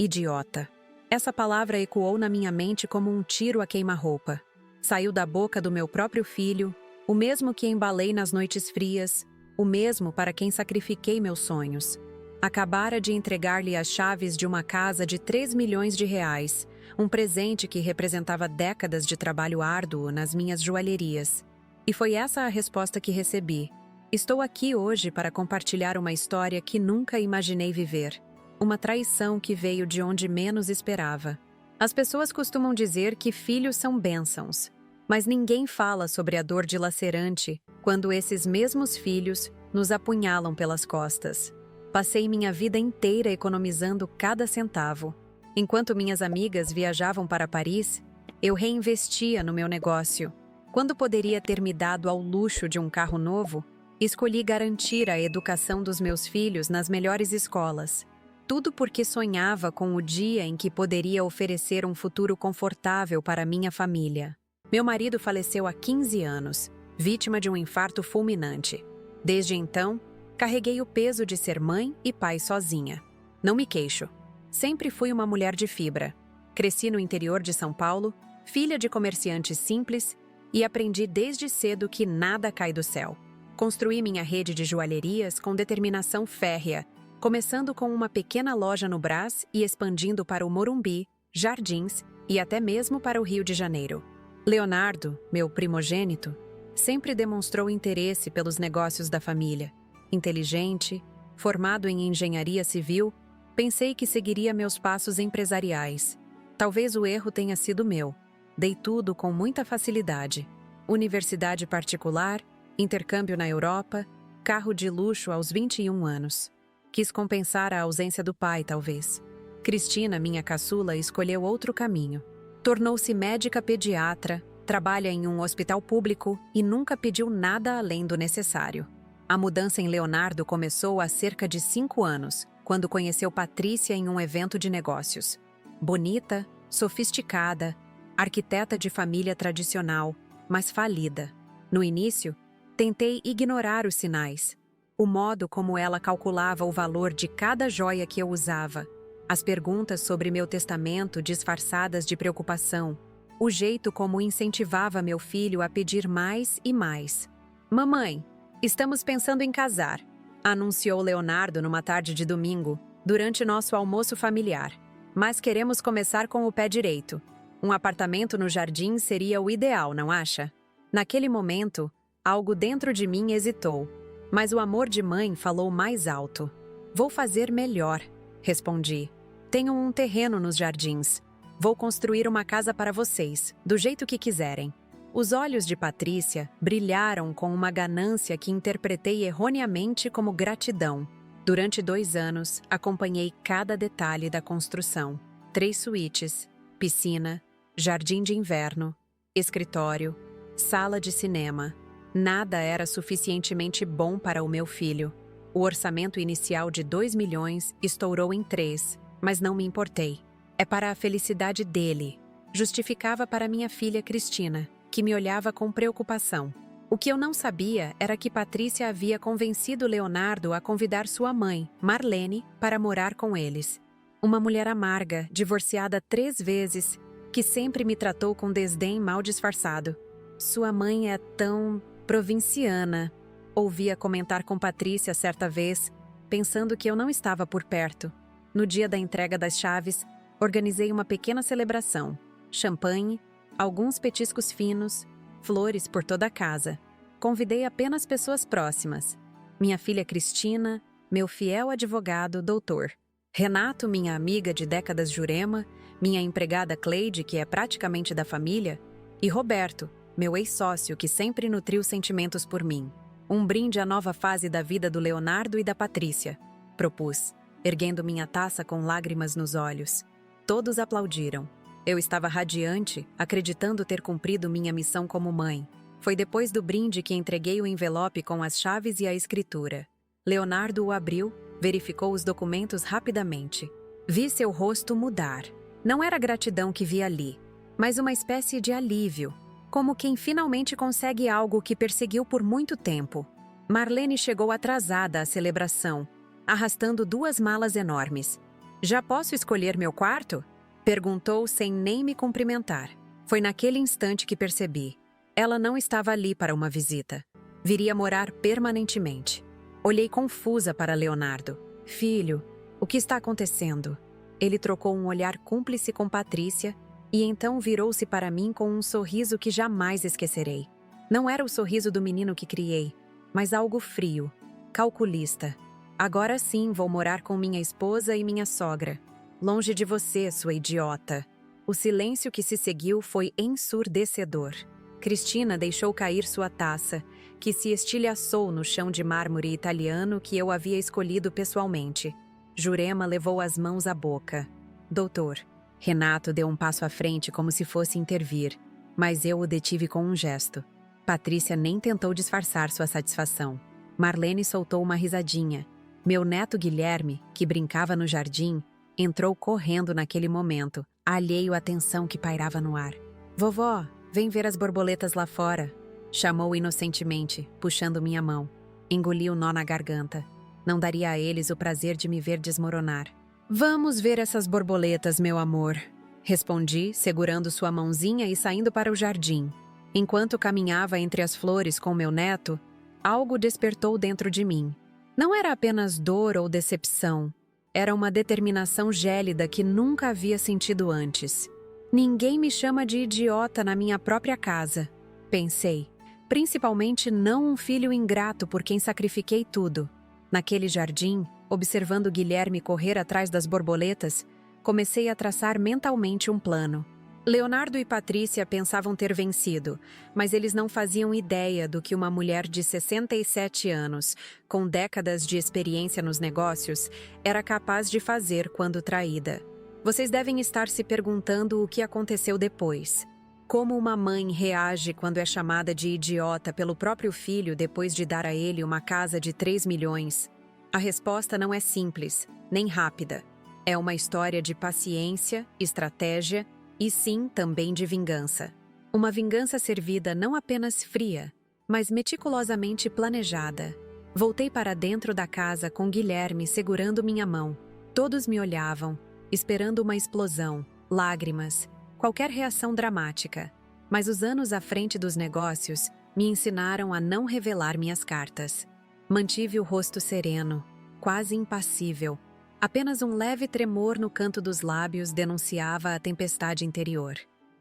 Idiota. Essa palavra ecoou na minha mente como um tiro a queima-roupa. Saiu da boca do meu próprio filho, o mesmo que embalei nas noites frias, o mesmo para quem sacrifiquei meus sonhos. Acabara de entregar-lhe as chaves de uma casa de 3 milhões de reais, um presente que representava décadas de trabalho árduo nas minhas joalherias. E foi essa a resposta que recebi. Estou aqui hoje para compartilhar uma história que nunca imaginei viver. Uma traição que veio de onde menos esperava. As pessoas costumam dizer que filhos são bênçãos, mas ninguém fala sobre a dor dilacerante quando esses mesmos filhos nos apunhalam pelas costas. Passei minha vida inteira economizando cada centavo. Enquanto minhas amigas viajavam para Paris, eu reinvestia no meu negócio. Quando poderia ter me dado ao luxo de um carro novo, escolhi garantir a educação dos meus filhos nas melhores escolas. Tudo porque sonhava com o dia em que poderia oferecer um futuro confortável para minha família. Meu marido faleceu há 15 anos, vítima de um infarto fulminante. Desde então, carreguei o peso de ser mãe e pai sozinha. Não me queixo. Sempre fui uma mulher de fibra. Cresci no interior de São Paulo, filha de comerciantes simples, e aprendi desde cedo que nada cai do céu. Construí minha rede de joalherias com determinação férrea, começando com uma pequena loja no Brás e expandindo para o Morumbi, Jardins e até mesmo para o Rio de Janeiro. Leonardo, meu primogênito, sempre demonstrou interesse pelos negócios da família. Inteligente, formado em engenharia civil, pensei que seguiria meus passos empresariais. Talvez o erro tenha sido meu. Dei tudo com muita facilidade. Universidade particular, intercâmbio na Europa, carro de luxo aos 21 anos. Quis compensar a ausência do pai, talvez. Cristina, minha caçula, escolheu outro caminho. Tornou-se médica pediatra, trabalha em um hospital público e nunca pediu nada além do necessário. A mudança em Leonardo começou há cerca de 5 anos, quando conheceu Patrícia em um evento de negócios. Bonita, sofisticada, arquiteta de família tradicional, mas falida. No início, tentei ignorar os sinais. O modo como ela calculava o valor de cada joia que eu usava, as perguntas sobre meu testamento disfarçadas de preocupação, o jeito como incentivava meu filho a pedir mais e mais. "Mamãe, estamos pensando em casar", anunciou Leonardo numa tarde de domingo, durante nosso almoço familiar. "Mas queremos começar com o pé direito. Um apartamento no jardim seria o ideal, não acha?" Naquele momento, algo dentro de mim hesitou, mas o amor de mãe falou mais alto. "Vou fazer melhor", respondi. "Tenho um terreno nos jardins. Vou construir uma casa para vocês, do jeito que quiserem." Os olhos de Patrícia brilharam com uma ganância que interpretei erroneamente como gratidão. Durante 2 anos, acompanhei cada detalhe da construção. 3 suítes, piscina, jardim de inverno, escritório, sala de cinema. Nada era suficientemente bom para o meu filho. O orçamento inicial de 2 milhões estourou em 3, mas não me importei. É para a felicidade dele. Justificava para minha filha Cristina, que me olhava com preocupação. O que eu não sabia era que Patrícia havia convencido Leonardo a convidar sua mãe, Marlene, para morar com eles. Uma mulher amarga, divorciada 3 vezes, que sempre me tratou com desdém mal disfarçado. "Sua mãe é tão provinciana", ouvia comentar com Patrícia certa vez, pensando que eu não estava por perto. No dia da entrega das chaves, organizei uma pequena celebração. Champanhe, alguns petiscos finos, flores por toda a casa. Convidei apenas pessoas próximas. Minha filha Cristina, meu fiel advogado, doutor. Renato, minha amiga de décadas Jurema, minha empregada Cleide, que é praticamente da família, e Roberto, meu ex-sócio que sempre nutriu sentimentos por mim. Um brinde à nova fase da vida do Leonardo e da Patrícia, propus, erguendo minha taça com lágrimas nos olhos. Todos aplaudiram. Eu estava radiante, acreditando ter cumprido minha missão como mãe. Foi depois do brinde que entreguei o envelope com as chaves e a escritura. Leonardo o abriu, verificou os documentos rapidamente. Vi seu rosto mudar. Não era gratidão que vi ali, mas uma espécie de alívio, como quem finalmente consegue algo que perseguiu por muito tempo. Marlene chegou atrasada à celebração, arrastando 2 malas enormes. Já posso escolher meu quarto? Perguntou sem nem me cumprimentar. Foi naquele instante que percebi. Ela não estava ali para uma visita. Viria morar permanentemente. Olhei confusa para Leonardo. Filho, o que está acontecendo? Ele trocou um olhar cúmplice com Patrícia e então virou-se para mim com um sorriso que jamais esquecerei. Não era o sorriso do menino que criei, mas algo frio, calculista. Agora sim vou morar com minha esposa e minha sogra. Longe de você, sua idiota. O silêncio que se seguiu foi ensurdecedor. Cristina deixou cair sua taça, que se estilhaçou no chão de mármore italiano que eu havia escolhido pessoalmente. Jurema levou as mãos à boca. Doutor. Renato deu um passo à frente como se fosse intervir, mas eu o detive com um gesto. Patrícia nem tentou disfarçar sua satisfação. Marlene soltou uma risadinha. Meu neto Guilherme, que brincava no jardim, entrou correndo naquele momento, alheio à tensão que pairava no ar. Vovó, vem ver as borboletas lá fora, chamou inocentemente, puxando minha mão. Engoli o nó na garganta. Não daria a eles o prazer de me ver desmoronar. Vamos ver essas borboletas, meu amor, respondi, segurando sua mãozinha e saindo para o jardim. Enquanto caminhava entre as flores com meu neto, algo despertou dentro de mim. Não era apenas dor ou decepção. Era uma determinação gélida que nunca havia sentido antes. Ninguém me chama de idiota na minha própria casa, pensei. Principalmente não um filho ingrato por quem sacrifiquei tudo. Naquele jardim, observando Guilherme correr atrás das borboletas, comecei a traçar mentalmente um plano. Leonardo e Patrícia pensavam ter vencido, mas eles não faziam ideia do que uma mulher de 67 anos, com décadas de experiência nos negócios, era capaz de fazer quando traída. Vocês devem estar se perguntando o que aconteceu depois. Como uma mãe reage quando é chamada de idiota pelo próprio filho depois de dar a ele uma casa de 3 milhões? A resposta não é simples, nem rápida. É uma história de paciência, estratégia e sim também de vingança. Uma vingança servida não apenas fria, mas meticulosamente planejada. Voltei para dentro da casa com Guilherme segurando minha mão. Todos me olhavam, esperando uma explosão, lágrimas, qualquer reação dramática. Mas os anos à frente dos negócios me ensinaram a não revelar minhas cartas. Mantive o rosto sereno, quase impassível. Apenas um leve tremor no canto dos lábios denunciava a tempestade interior.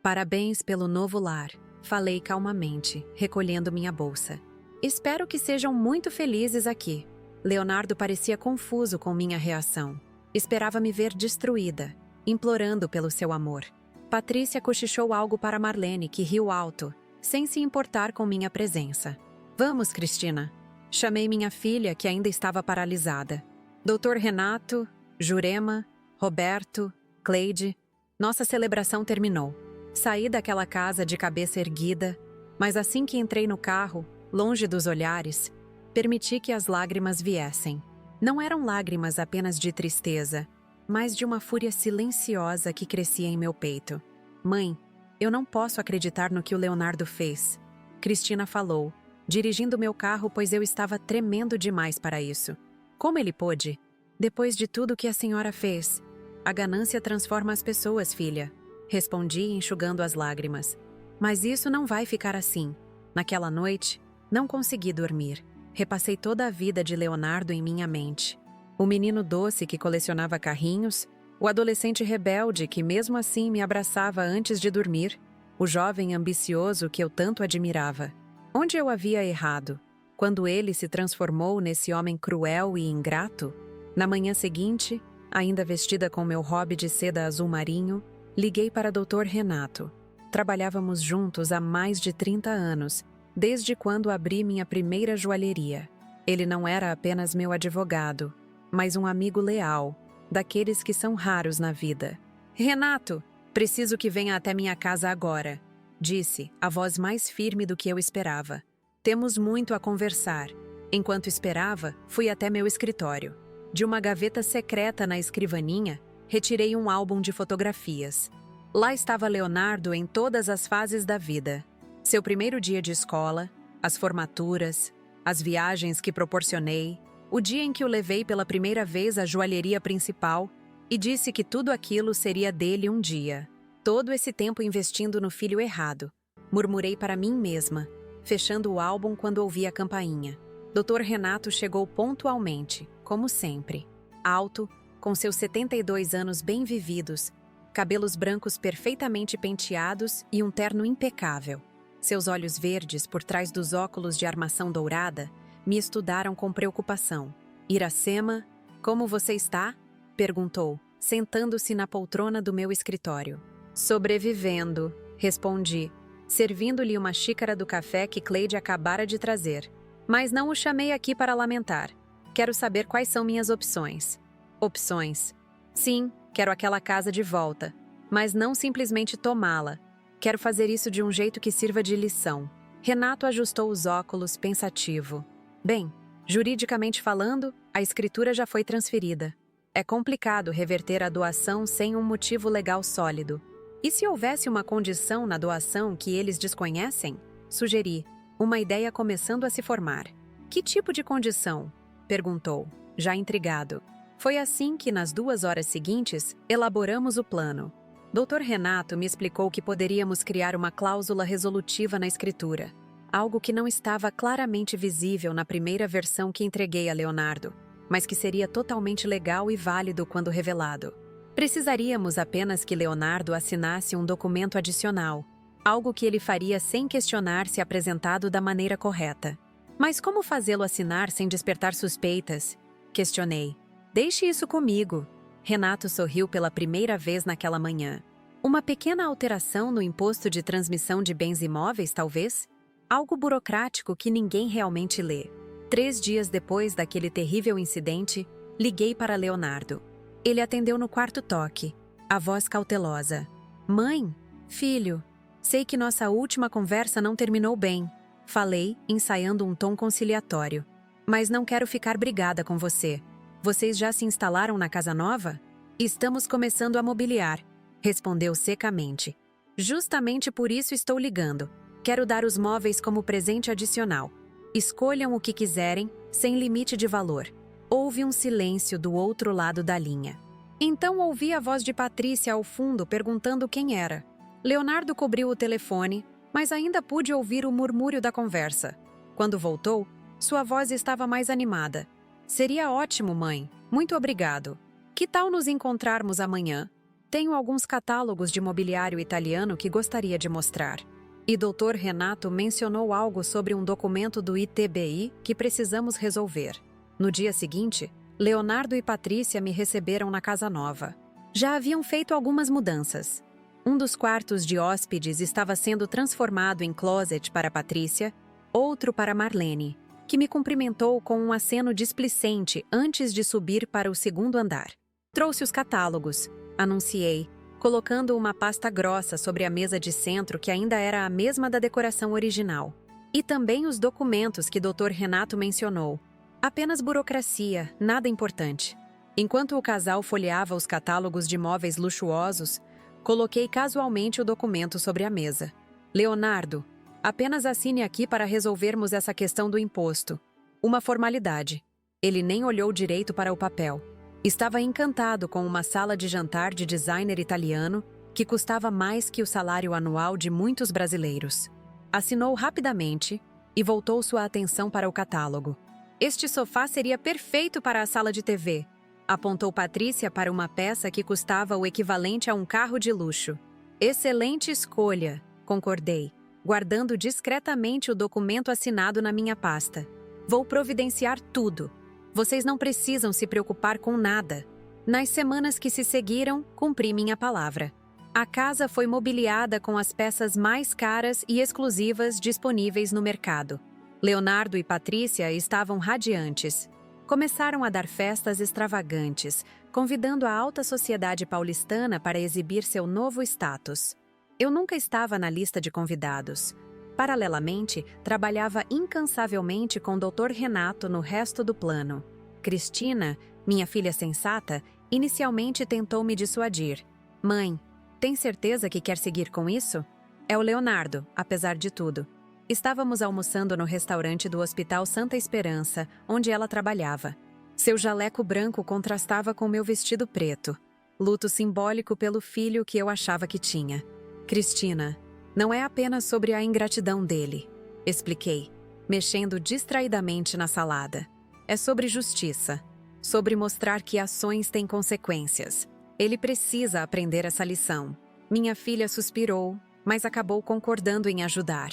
Parabéns pelo novo lar, falei calmamente, recolhendo minha bolsa. Espero que sejam muito felizes aqui. Leonardo parecia confuso com minha reação. Esperava me ver destruída, implorando pelo seu amor. Patrícia cochichou algo para Marlene, que riu alto, sem se importar com minha presença. Vamos, Cristina. Chamei minha filha, que ainda estava paralisada. Doutor Renato, Jurema, Roberto, Cleide. Nossa celebração terminou. Saí daquela casa de cabeça erguida, mas assim que entrei no carro, longe dos olhares, permiti que as lágrimas viessem. Não eram lágrimas apenas de tristeza, mas de uma fúria silenciosa que crescia em meu peito. Mãe, eu não posso acreditar no que o Leonardo fez. Cristina falou, dirigindo meu carro pois eu estava tremendo demais para isso. Como ele pôde? Depois de tudo que a senhora fez. A ganância transforma as pessoas, filha. Respondi enxugando as lágrimas. Mas isso não vai ficar assim. Naquela noite, não consegui dormir. Repassei toda a vida de Leonardo em minha mente. O menino doce que colecionava carrinhos, o adolescente rebelde que mesmo assim me abraçava antes de dormir, o jovem ambicioso que eu tanto admirava. Onde eu havia errado? Quando ele se transformou nesse homem cruel e ingrato? Na manhã seguinte, ainda vestida com meu hobby de seda azul marinho, liguei para Dr. Renato. Trabalhávamos juntos há mais de 30 anos, desde quando abri minha primeira joalheria. Ele não era apenas meu advogado, mas um amigo leal, daqueles que são raros na vida. Renato, preciso que venha até minha casa agora, disse, a voz mais firme do que eu esperava. Temos muito a conversar. Enquanto esperava, fui até meu escritório. De uma gaveta secreta na escrivaninha, retirei um álbum de fotografias. Lá estava Leonardo em todas as fases da vida. Seu primeiro dia de escola, as formaturas, as viagens que proporcionei, o dia em que o levei pela primeira vez à joalheria principal, E disse que tudo aquilo seria dele um dia. Todo esse tempo investindo no filho errado. Murmurei para mim mesma, fechando o álbum quando ouvi a campainha. Dr. Renato chegou pontualmente, como sempre. Alto, com seus 72 anos bem vividos, cabelos brancos perfeitamente penteados e um terno impecável. Seus olhos verdes, por trás dos óculos de armação dourada, me estudaram com preocupação. Iracema, como você está? Perguntou, sentando-se na poltrona do meu escritório. Sobrevivendo, respondi, servindo-lhe uma xícara do café que Cleide acabara de trazer. Mas não o chamei aqui para lamentar. Quero saber quais são minhas opções. Opções. Sim, quero aquela casa de volta, mas não simplesmente tomá-la. Quero fazer isso de um jeito que sirva de lição. Renato ajustou os óculos, pensativo. Bem, juridicamente falando, a escritura já foi transferida. É complicado reverter a doação sem um motivo legal sólido. E se houvesse uma condição na doação que eles desconhecem? Sugeri, uma ideia começando a se formar. Que tipo de condição? Perguntou, já intrigado. Foi assim que, nas 2 horas seguintes, elaboramos o plano. Dr. Renato me explicou que poderíamos criar uma cláusula resolutiva na escritura, algo que não estava claramente visível na primeira versão que entreguei a Leonardo, mas que seria totalmente legal e válido quando revelado. Precisaríamos apenas que Leonardo assinasse um documento adicional, algo que ele faria sem questionar se apresentado da maneira correta. Mas como fazê-lo assinar sem despertar suspeitas? Questionei. Deixe isso comigo. Renato sorriu pela primeira vez naquela manhã. Uma pequena alteração no imposto de transmissão de bens imóveis, talvez? Algo burocrático que ninguém realmente lê. 3 dias depois daquele terrível incidente, liguei para Leonardo. Ele atendeu no quarto toque, a voz cautelosa. Mãe? Filho? Sei que nossa última conversa não terminou bem. Falei, ensaiando um tom conciliatório. Mas não quero ficar brigada com você. Vocês já se instalaram na casa nova? Estamos começando a mobiliar, respondeu secamente. Justamente por isso estou ligando. Quero dar os móveis como presente adicional. Escolham o que quiserem, sem limite de valor. Houve um silêncio do outro lado da linha. Então ouvi a voz de Patrícia ao fundo perguntando quem era. Leonardo cobriu o telefone, mas ainda pude ouvir o murmúrio da conversa. Quando voltou, sua voz estava mais animada. Seria ótimo, mãe. Muito obrigado. Que tal nos encontrarmos amanhã? Tenho alguns catálogos de mobiliário italiano que gostaria de mostrar. E Dr. Renato mencionou algo sobre um documento do ITBI que precisamos resolver. No dia seguinte, Leonardo e Patrícia me receberam na casa nova. Já haviam feito algumas mudanças. Um dos quartos de hóspedes estava sendo transformado em closet para Patrícia, outro para Marlene, que me cumprimentou com um aceno displicente antes de subir para o 2º andar. Trouxe os catálogos, anunciei, colocando uma pasta grossa sobre a mesa de centro que ainda era a mesma da decoração original. E também os documentos que Dr. Renato mencionou. Apenas burocracia, nada importante. Enquanto o casal folheava os catálogos de móveis luxuosos, coloquei casualmente o documento sobre a mesa. Leonardo, apenas assine aqui para resolvermos essa questão do imposto. Uma formalidade. Ele nem olhou direito para o papel. Estava encantado com uma sala de jantar de designer italiano que custava mais que o salário anual de muitos brasileiros. Assinou rapidamente e voltou sua atenção para o catálogo. Este sofá seria perfeito para a sala de TV. Apontou Patrícia para uma peça que custava o equivalente a um carro de luxo. Excelente escolha, concordei, guardando discretamente o documento assinado na minha pasta. Vou providenciar tudo. Vocês não precisam se preocupar com nada. Nas semanas que se seguiram, cumpri minha palavra. A casa foi mobiliada com as peças mais caras e exclusivas disponíveis no mercado. Leonardo e Patrícia estavam radiantes. Começaram a dar festas extravagantes, convidando a alta sociedade paulistana para exibir seu novo status. Eu nunca estava na lista de convidados. Paralelamente, trabalhava incansavelmente com Dr. Renato no resto do plano. Cristina, minha filha sensata, inicialmente tentou me dissuadir. Mãe, tem certeza que quer seguir com isso? É o Leonardo, apesar de tudo. Estávamos almoçando no restaurante do Hospital Santa Esperança, onde ela trabalhava. Seu jaleco branco contrastava com meu vestido preto. luto simbólico pelo filho que eu achava que tinha. Cristina, não é apenas sobre a ingratidão dele, expliquei, mexendo distraidamente na salada. É sobre justiça, sobre mostrar que ações têm consequências. Ele precisa aprender essa lição. Minha filha suspirou, mas acabou concordando em ajudar.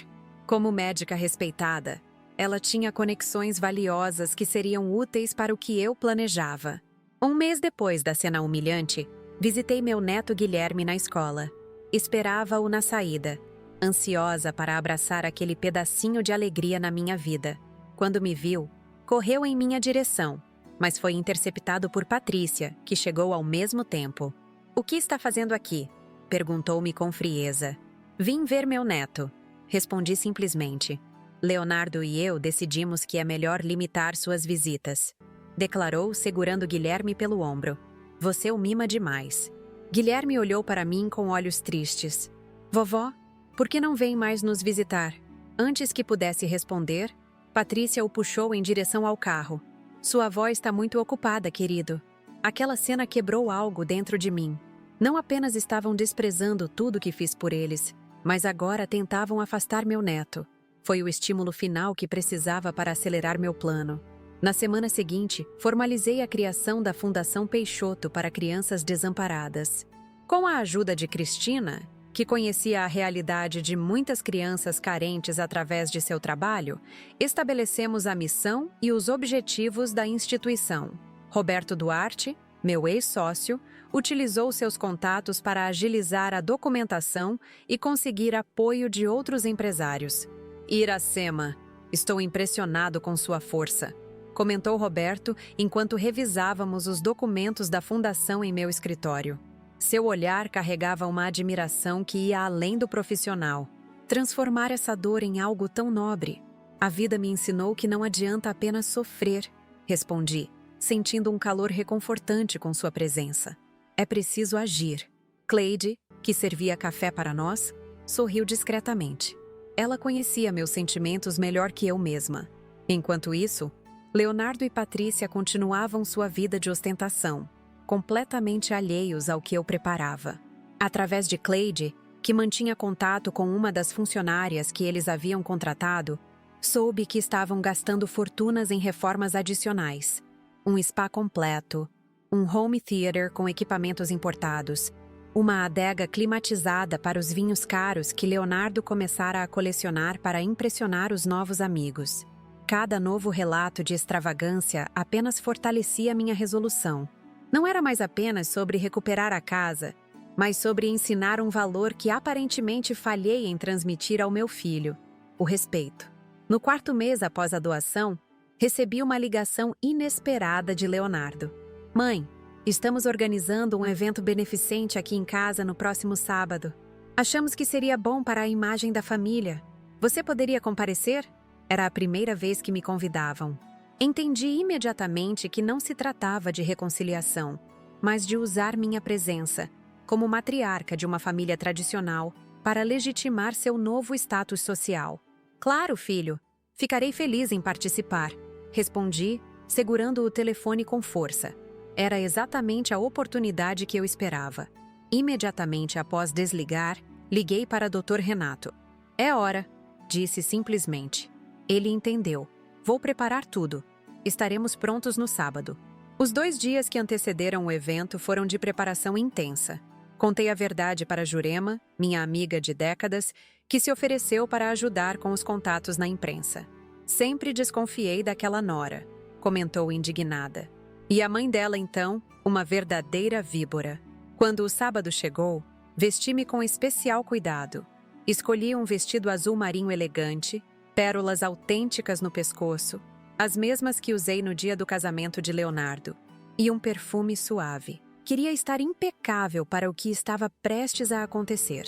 Como médica respeitada, ela tinha conexões valiosas que seriam úteis para o que eu planejava. Um mês depois da cena humilhante, visitei meu neto Guilherme na escola. Esperava-o na saída, ansiosa para abraçar aquele pedacinho de alegria na minha vida. Quando me viu, correu em minha direção, mas foi interceptado por Patrícia, que chegou ao mesmo tempo. "O que está fazendo aqui?" perguntou-me com frieza. "Vim ver meu neto", respondi simplesmente. "Leonardo e eu decidimos que é melhor limitar suas visitas", declarou, segurando Guilherme pelo ombro. "Você o mima demais." Guilherme olhou para mim com olhos tristes. "Vovó, por que não vem mais nos visitar?" Antes que pudesse responder, Patrícia o puxou em direção ao carro. "Sua avó está muito ocupada, querido." Aquela cena quebrou algo dentro de mim. Não apenas estavam desprezando tudo que fiz por eles, mas agora tentavam afastar meu neto. Foi o estímulo final que precisava para acelerar meu plano. Na semana seguinte, formalizei a criação da Fundação Peixoto para crianças desamparadas. Com a ajuda de Cristina, que conhecia a realidade de muitas crianças carentes através de seu trabalho, estabelecemos a missão e os objetivos da instituição. Roberto Duarte, meu ex-sócio, utilizou seus contatos para agilizar a documentação e conseguir apoio de outros empresários. "Iracema, estou impressionado com sua força", comentou Roberto enquanto revisávamos os documentos da fundação em meu escritório. Seu olhar carregava uma admiração que ia além do profissional. Transformar essa dor em algo tão nobre. "A vida me ensinou que não adianta apenas sofrer", respondi, sentindo um calor reconfortante com sua presença. "É preciso agir." Cleide, que servia café para nós, sorriu discretamente. Ela conhecia meus sentimentos melhor que eu mesma. Enquanto isso, Leonardo e Patrícia continuavam sua vida de ostentação, completamente alheios ao que eu preparava. Através de Cleide, que mantinha contato com uma das funcionárias que eles haviam contratado, soube que estavam gastando fortunas em reformas adicionais. Um spa completo, um home theater com equipamentos importados, uma adega climatizada para os vinhos caros que Leonardo começara a colecionar para impressionar os novos amigos. Cada novo relato de extravagância apenas fortalecia minha resolução. Não era mais apenas sobre recuperar a casa, mas sobre ensinar um valor que aparentemente falhei em transmitir ao meu filho: o respeito. No quarto mês após a doação, recebi uma ligação inesperada de Leonardo. "Mãe, estamos organizando um evento beneficente aqui em casa no próximo sábado. Achamos que seria bom para a imagem da família. Você poderia comparecer?" Era a primeira vez que me convidavam. Entendi imediatamente que não se tratava de reconciliação, mas de usar minha presença, como matriarca de uma família tradicional, para legitimar seu novo status social. "Claro, filho. Ficarei feliz em participar", respondi, segurando o telefone com força. Era exatamente a oportunidade que eu esperava. Imediatamente após desligar, liguei para Dr. Renato. "É hora", disse simplesmente. Ele entendeu. "Vou preparar tudo. Estaremos prontos no sábado." Os 2 dias que antecederam o evento foram de preparação intensa. Contei a verdade para Jurema, minha amiga de décadas, que se ofereceu para ajudar com os contatos na imprensa. "Sempre desconfiei daquela nora", comentou indignada. E a mãe dela, então, uma verdadeira víbora. Quando o sábado chegou, vesti-me com especial cuidado. Escolhi um vestido azul marinho elegante, pérolas autênticas no pescoço, as mesmas que usei no dia do casamento de Leonardo, e um perfume suave. Queria estar impecável para o que estava prestes a acontecer.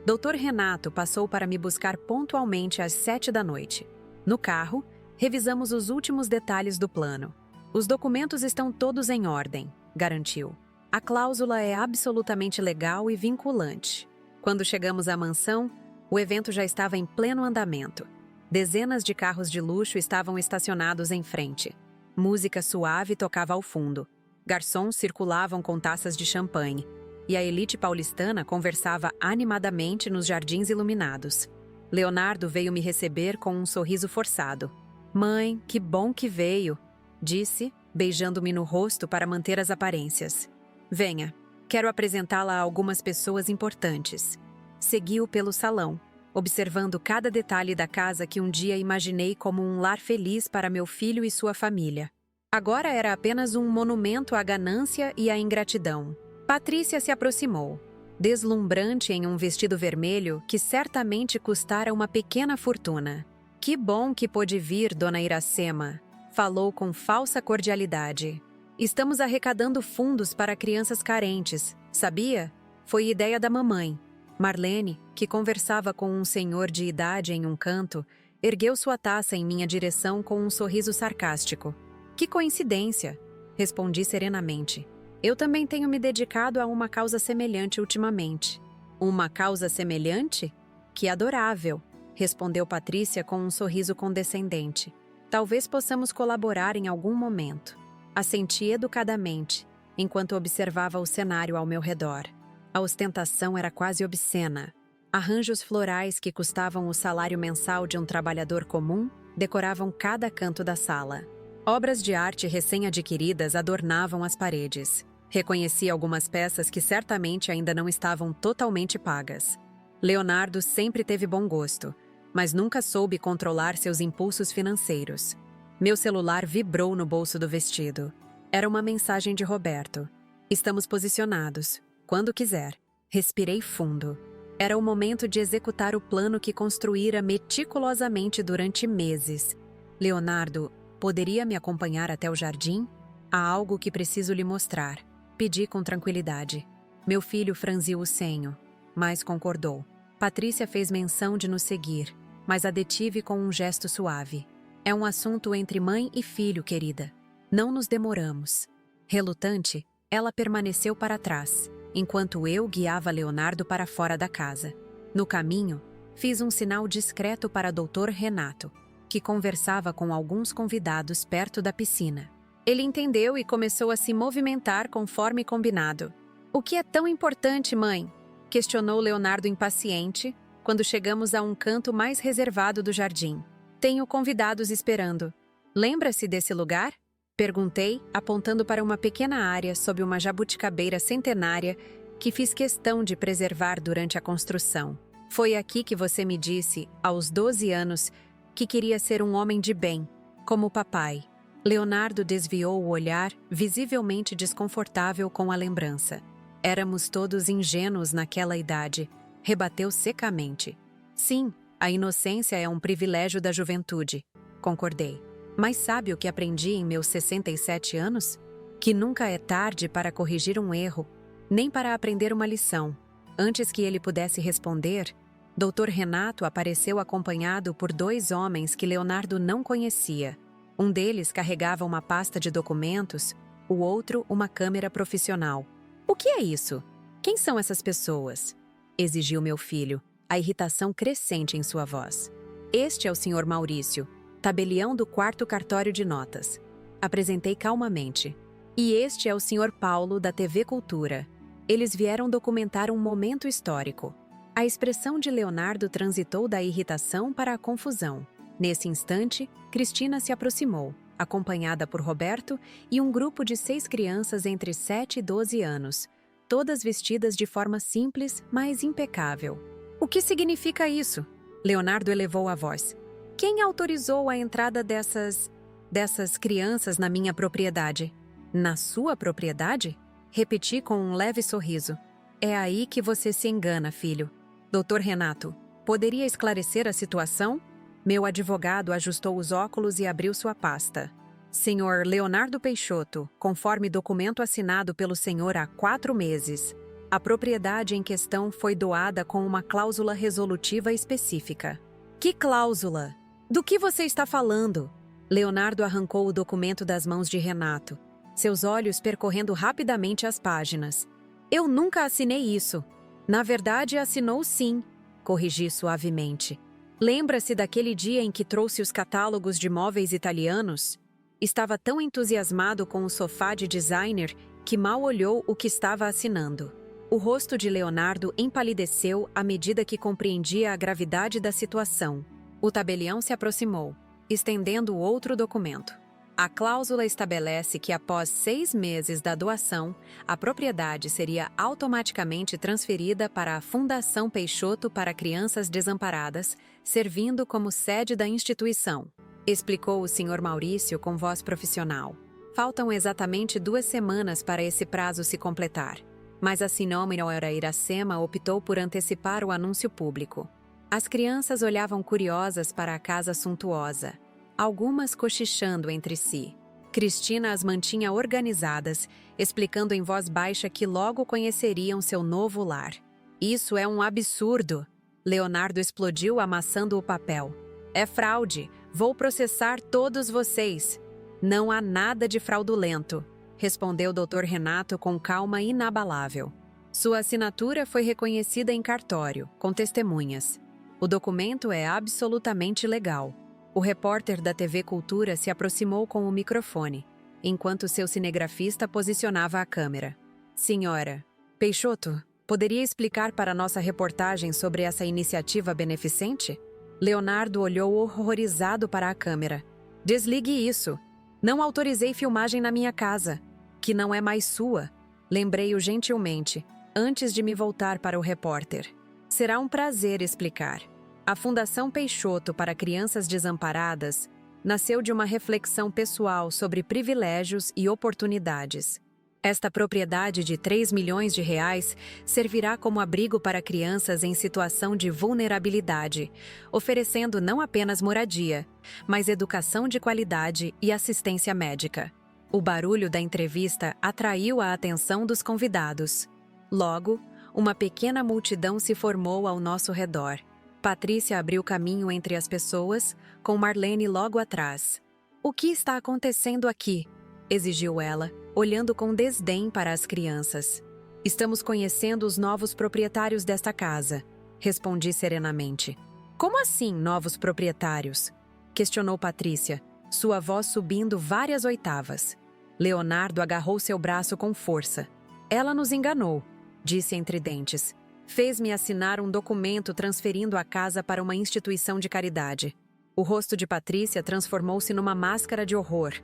Dr. Renato passou para me buscar pontualmente às 7 da noite. No carro, revisamos os últimos detalhes do plano. "Os documentos estão todos em ordem", garantiu. "A cláusula é absolutamente legal e vinculante." Quando chegamos à mansão, o evento já estava em pleno andamento. Dezenas de carros de luxo estavam estacionados em frente. Música suave tocava ao fundo. Garçons circulavam com taças de champanhe, e a elite paulistana conversava animadamente nos jardins iluminados. Leonardo veio me receber com um sorriso forçado. "Mãe, que bom que veio", disse, beijando-me no rosto para manter as aparências. "Venha, quero apresentá-la a algumas pessoas importantes." Segui-o pelo salão, observando cada detalhe da casa que um dia imaginei como um lar feliz para meu filho e sua família. Agora era apenas um monumento à ganância e à ingratidão. Patrícia se aproximou, deslumbrante em um vestido vermelho que certamente custara uma pequena fortuna. "Que bom que pôde vir, dona Iracema", falou com falsa cordialidade. "Estamos arrecadando fundos para crianças carentes, sabia? Foi ideia da mamãe." Marlene, que conversava com um senhor de idade em um canto, ergueu sua taça em minha direção com um sorriso sarcástico. "Que coincidência", respondi serenamente. "Eu também tenho me dedicado a uma causa semelhante ultimamente." "Uma causa semelhante? Que adorável", respondeu Patrícia com um sorriso condescendente. "Talvez possamos colaborar em algum momento." Assenti educadamente, enquanto observava o cenário ao meu redor. A ostentação era quase obscena. Arranjos florais que custavam o salário mensal de um trabalhador comum decoravam cada canto da sala. Obras de arte recém-adquiridas adornavam as paredes. Reconheci algumas peças que certamente ainda não estavam totalmente pagas. Leonardo sempre teve bom gosto, mas nunca soube controlar seus impulsos financeiros. Meu celular vibrou no bolso do vestido. Era uma mensagem de Roberto. "Estamos posicionados. Quando quiser." Respirei fundo. Era o momento de executar o plano que construíra meticulosamente durante meses. "Leonardo, poderia me acompanhar até o jardim? Há algo que preciso lhe mostrar." Pedi com tranquilidade. Meu filho franziu o senho, mas concordou. Patrícia fez menção de nos seguir, mas a detive com um gesto suave. "É um assunto entre mãe e filho, querida. Não nos demoramos." Relutante, ela permaneceu para trás, enquanto eu guiava Leonardo para fora da casa. No caminho, fiz um sinal discreto para Dr. Renato, que conversava com alguns convidados perto da piscina. Ele entendeu e começou a se movimentar conforme combinado. "O que é tão importante, mãe?" questionou Leonardo impaciente, quando chegamos a um canto mais reservado do jardim. "Tenho convidados esperando. Lembra-se desse lugar?" Perguntei, apontando para uma pequena área sob uma jabuticabeira centenária que fiz questão de preservar durante a construção. "Foi aqui que você me disse, aos 12 anos, que queria ser um homem de bem, como o papai." Leonardo desviou o olhar, visivelmente desconfortável com a lembrança. "Éramos todos ingênuos naquela idade", rebateu secamente. "Sim, a inocência é um privilégio da juventude", concordei. "Mas sabe o que aprendi em meus 67 anos? Que nunca é tarde para corrigir um erro, nem para aprender uma lição." Antes que ele pudesse responder, Dr. Renato apareceu acompanhado por 2 homens que Leonardo não conhecia. Um deles carregava uma pasta de documentos, o outro uma câmera profissional. "O que é isso? Quem são essas pessoas?" exigiu meu filho, a irritação crescente em sua voz. "Este é o Sr. Maurício, tabelião do 4º cartório de notas." Apresentei calmamente. "E este é o Sr. Paulo, da TV Cultura. Eles vieram documentar um momento histórico." A expressão de Leonardo transitou da irritação para a confusão. Nesse instante, Cristina se aproximou, acompanhada por Roberto e um grupo de 6 crianças entre 7 e 12 anos, todas vestidas de forma simples, mas impecável. "O que significa isso?" Leonardo elevou a voz. "Quem autorizou a entrada dessas crianças na minha propriedade?" "Na sua propriedade?" Repeti com um leve sorriso. "É aí que você se engana, filho." "Dr. Renato, poderia esclarecer a situação?" Meu advogado ajustou os óculos e abriu sua pasta. "Senhor Leonardo Peixoto, conforme documento assinado pelo senhor há 4 meses, a propriedade em questão foi doada com uma cláusula resolutiva específica." "Que cláusula? Do que você está falando?" Leonardo arrancou o documento das mãos de Renato, seus olhos percorrendo rapidamente as páginas. "Eu nunca assinei isso." "Na verdade, assinou sim", corrigi suavemente. "Lembra-se daquele dia em que trouxe os catálogos de móveis italianos?" Estava tão entusiasmado com o sofá de designer que mal olhou o que estava assinando. O rosto de Leonardo empalideceu à medida que compreendia a gravidade da situação. O tabelião se aproximou, estendendo outro documento. A cláusula estabelece que após 6 meses da doação, a propriedade seria automaticamente transferida para a Fundação Peixoto para Crianças Desamparadas, servindo como sede da instituição, explicou o Sr. Maurício com voz profissional. Faltam exatamente 2 semanas para esse prazo se completar, mas a Sinômino Iracema optou por antecipar o anúncio público. As crianças olhavam curiosas para a casa suntuosa, algumas cochichando entre si. Cristina as mantinha organizadas, explicando em voz baixa que logo conheceriam seu novo lar. Isso é um absurdo! Leonardo explodiu amassando o papel. É fraude! Vou processar todos vocês! Não há nada de fraudulento, respondeu o Dr. Renato com calma inabalável. Sua assinatura foi reconhecida em cartório, com testemunhas. O documento é absolutamente legal. O repórter da TV Cultura se aproximou com o microfone, enquanto seu cinegrafista posicionava a câmera. Senhora Peixoto, poderia explicar para nossa reportagem sobre essa iniciativa beneficente? Leonardo olhou horrorizado para a câmera. Desligue isso. Não autorizei filmagem na minha casa, que não é mais sua. Lembrei-o gentilmente, antes de me voltar para o repórter. Será um prazer explicar. A Fundação Peixoto para Crianças Desamparadas nasceu de uma reflexão pessoal sobre privilégios e oportunidades. Esta propriedade de 3 milhões de reais servirá como abrigo para crianças em situação de vulnerabilidade, oferecendo não apenas moradia, mas educação de qualidade e assistência médica. O barulho da entrevista atraiu a atenção dos convidados. Logo, uma pequena multidão se formou ao nosso redor. Patrícia abriu caminho entre as pessoas, com Marlene logo atrás. O que está acontecendo aqui? Exigiu ela, olhando com desdém para as crianças. Estamos conhecendo os novos proprietários desta casa, respondi serenamente. Como assim, novos proprietários? Questionou Patrícia, sua voz subindo várias oitavas. Leonardo agarrou seu braço com força. Ela nos enganou, disse entre dentes. Fez-me assinar um documento transferindo a casa para uma instituição de caridade. O rosto de Patrícia transformou-se numa máscara de horror.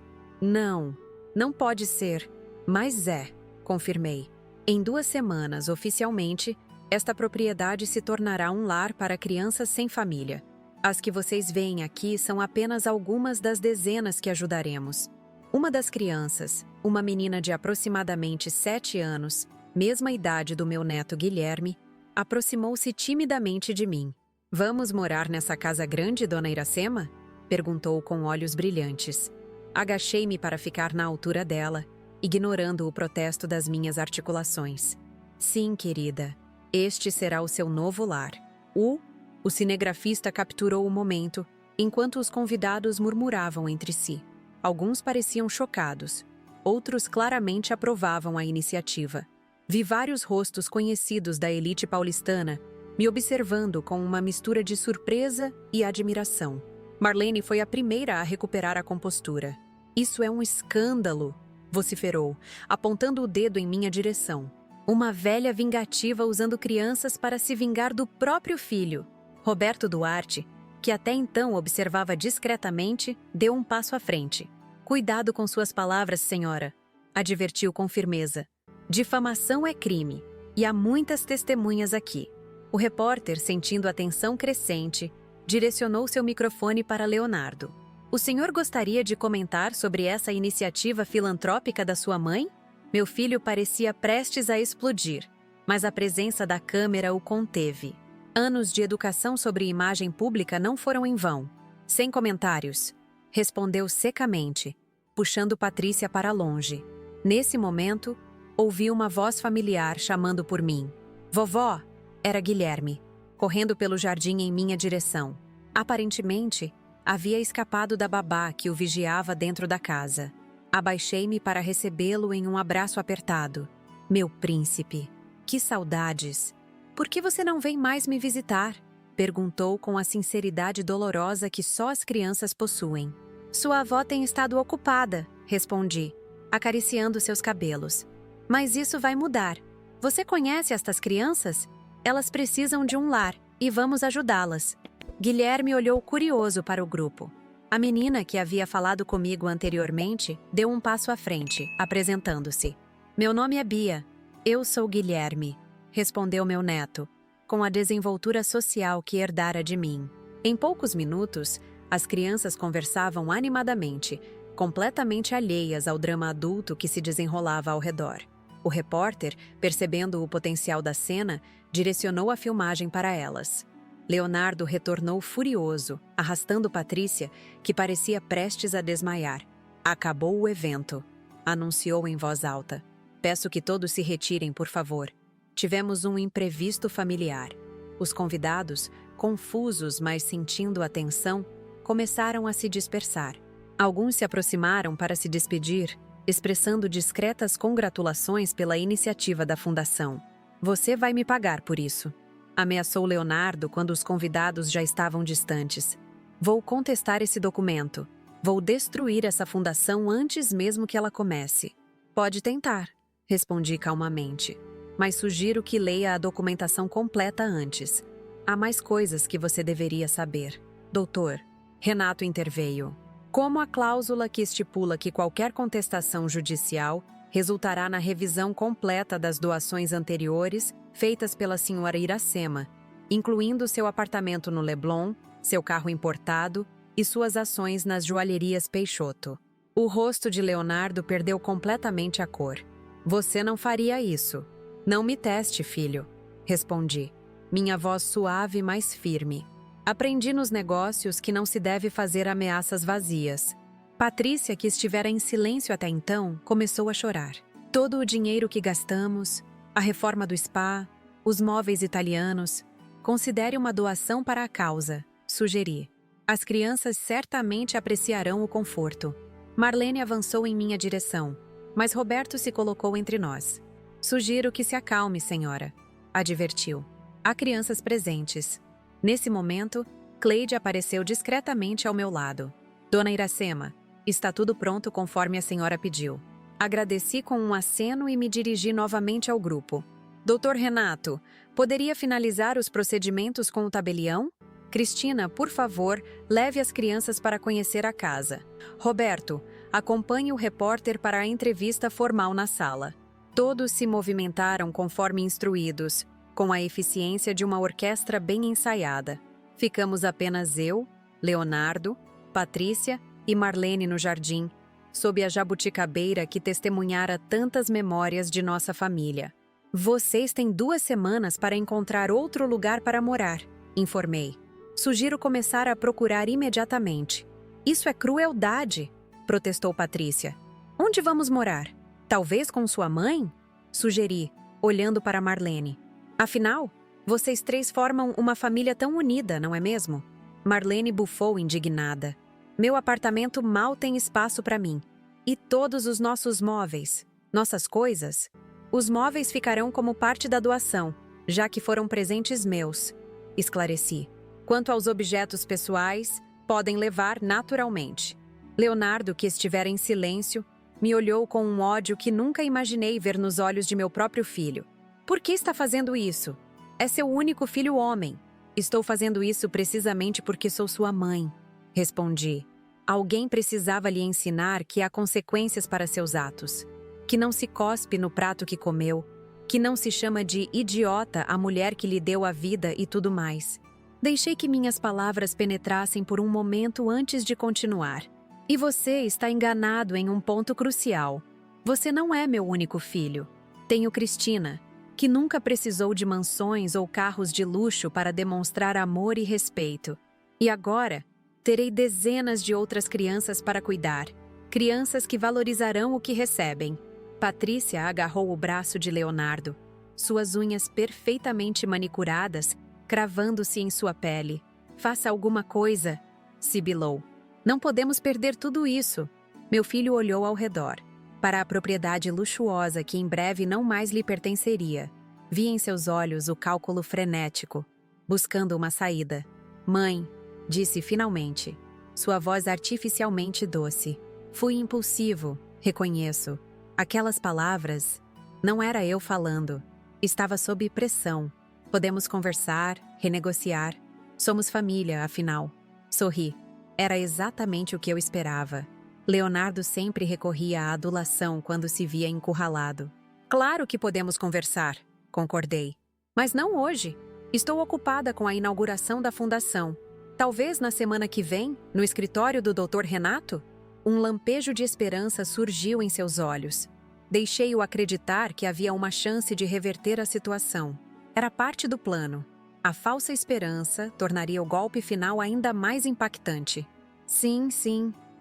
Não pode ser. Mas é, confirmei. Em 2 semanas, oficialmente, esta propriedade se tornará um lar para crianças sem família. As que vocês veem aqui são apenas algumas das dezenas que ajudaremos. Uma das crianças, uma menina de aproximadamente 7 anos, mesma idade do meu neto Guilherme, aproximou-se timidamente de mim. Vamos morar nessa casa grande, dona Iracema? Perguntou com olhos brilhantes. Agachei-me para ficar na altura dela, ignorando o protesto das minhas articulações. Sim, querida, este será o seu novo lar. O cinegrafista capturou o momento, enquanto os convidados murmuravam entre si. Alguns pareciam chocados, outros claramente aprovavam a iniciativa. Vi vários rostos conhecidos da elite paulistana me observando com uma mistura de surpresa e admiração. Marlene foi a primeira a recuperar a compostura. Isso é um escândalo, vociferou, apontando o dedo em minha direção. Uma velha vingativa usando crianças para se vingar do próprio filho. Roberto Duarte, que até então observava discretamente, deu um passo à frente. Cuidado com suas palavras, senhora, advertiu com firmeza. Difamação é crime, e há muitas testemunhas aqui. O repórter, sentindo a tensão crescente, direcionou seu microfone para Leonardo. O senhor gostaria de comentar sobre essa iniciativa filantrópica da sua mãe? Meu filho parecia prestes a explodir, mas a presença da câmera o conteve. Anos de educação sobre imagem pública não foram em vão. Sem comentários, respondeu secamente, puxando Patrícia para longe. Nesse momento, ouvi uma voz familiar chamando por mim. Vovó! Era Guilherme, correndo pelo jardim em minha direção. Aparentemente, havia escapado da babá que o vigiava dentro da casa. Abaixei-me para recebê-lo em um abraço apertado. Meu príncipe, que saudades! Por que você não vem mais me visitar? Perguntou com a sinceridade dolorosa que só as crianças possuem. Sua avó tem estado ocupada, respondi, acariciando seus cabelos. Mas isso vai mudar. Você conhece estas crianças? Elas precisam de um lar e vamos ajudá-las. Guilherme olhou curioso para o grupo. A menina que havia falado comigo anteriormente deu um passo à frente, apresentando-se. Meu nome é Bia. Eu sou Guilherme, respondeu meu neto, com a desenvoltura social que herdara de mim. Em poucos minutos, as crianças conversavam animadamente, completamente alheias ao drama adulto que se desenrolava ao redor. O repórter, percebendo o potencial da cena, direcionou a filmagem para elas. Leonardo retornou furioso, arrastando Patrícia, que parecia prestes a desmaiar. Acabou o evento, anunciou em voz alta. Peço que todos se retirem, por favor. Tivemos um imprevisto familiar. Os convidados, confusos, mas sentindo a tensão, começaram a se dispersar. Alguns se aproximaram para se despedir, expressando discretas congratulações pela iniciativa da fundação. Você vai me pagar por isso, ameaçou Leonardo quando os convidados já estavam distantes. Vou contestar esse documento. Vou destruir essa fundação antes mesmo que ela comece. Pode tentar, respondi calmamente. Mas sugiro que leia a documentação completa antes. Há mais coisas que você deveria saber. Doutor, Renato interveio. Como a cláusula que estipula que qualquer contestação judicial resultará na revisão completa das doações anteriores feitas pela senhora Iracema, incluindo seu apartamento no Leblon, seu carro importado e suas ações nas joalherias Peixoto. O rosto de Leonardo perdeu completamente a cor. Você não faria isso. Não me teste, filho, respondi, minha voz suave, mas firme. Aprendi nos negócios que não se deve fazer ameaças vazias. Patrícia, que estivera em silêncio até então, começou a chorar. Todo o dinheiro que gastamos, a reforma do spa, os móveis italianos, considere uma doação para a causa, sugeri. As crianças certamente apreciarão o conforto. Marlene avançou em minha direção, mas Roberto se colocou entre nós. Sugiro que se acalme, senhora, advertiu. Há crianças presentes. Nesse momento, Cleide apareceu discretamente ao meu lado. Dona Iracema, está tudo pronto conforme a senhora pediu. Agradeci com um aceno e me dirigi novamente ao grupo. Doutor Renato, poderia finalizar os procedimentos com o tabelião? Cristina, por favor, leve as crianças para conhecer a casa. Roberto, acompanhe o repórter para a entrevista formal na sala. Todos se movimentaram conforme instruídos, com a eficiência de uma orquestra bem ensaiada. Ficamos apenas eu, Leonardo, Patrícia e Marlene no jardim, sob a jabuticabeira que testemunhara tantas memórias de nossa família. Vocês têm 2 semanas para encontrar outro lugar para morar, informei. Sugiro começar a procurar imediatamente. Isso é crueldade, protestou Patrícia. Onde vamos morar? Talvez com sua mãe? Sugeri, olhando para Marlene. Afinal, vocês 3 formam uma família tão unida, não é mesmo? Marlene bufou indignada. Meu apartamento mal tem espaço para mim. E todos os nossos móveis, nossas coisas? Os móveis ficarão como parte da doação, já que foram presentes meus, esclareci. Quanto aos objetos pessoais, podem levar naturalmente. Leonardo, que estivera em silêncio, me olhou com um ódio que nunca imaginei ver nos olhos de meu próprio filho. Por que está fazendo isso? É seu único filho homem. Estou fazendo isso precisamente porque sou sua mãe, respondi. Alguém precisava lhe ensinar que há consequências para seus atos. Que não se cospe no prato que comeu, que não se chama de idiota a mulher que lhe deu a vida e tudo mais. Deixei que minhas palavras penetrassem por um momento antes de continuar. E você está enganado em um ponto crucial. Você não é meu único filho. Tenho Cristina, que nunca precisou de mansões ou carros de luxo para demonstrar amor e respeito. E agora, terei dezenas de outras crianças para cuidar. Crianças que valorizarão o que recebem. Patrícia agarrou o braço de Leonardo, suas unhas perfeitamente manicuradas, cravando-se em sua pele. Faça alguma coisa, sibilou. Não podemos perder tudo isso. Meu filho olhou ao redor, para a propriedade luxuosa que em breve não mais lhe pertenceria. Vi em seus olhos o cálculo frenético, buscando uma saída. Mãe, disse finalmente, sua voz artificialmente doce. Fui impulsivo, reconheço. Aquelas palavras, não era eu falando. Estava sob pressão. Podemos conversar, renegociar. Somos família, afinal. Sorri. Era exatamente o que eu esperava. Leonardo sempre recorria à adulação quando se via encurralado. Claro que podemos conversar, concordei. Mas não hoje. Estou ocupada com a inauguração da fundação. Talvez na semana que vem, no escritório do Dr. Renato? Um lampejo de esperança surgiu em seus olhos. Deixei-o acreditar que havia uma chance de reverter a situação. Era parte do plano. A falsa esperança tornaria o golpe final ainda mais impactante. Sim,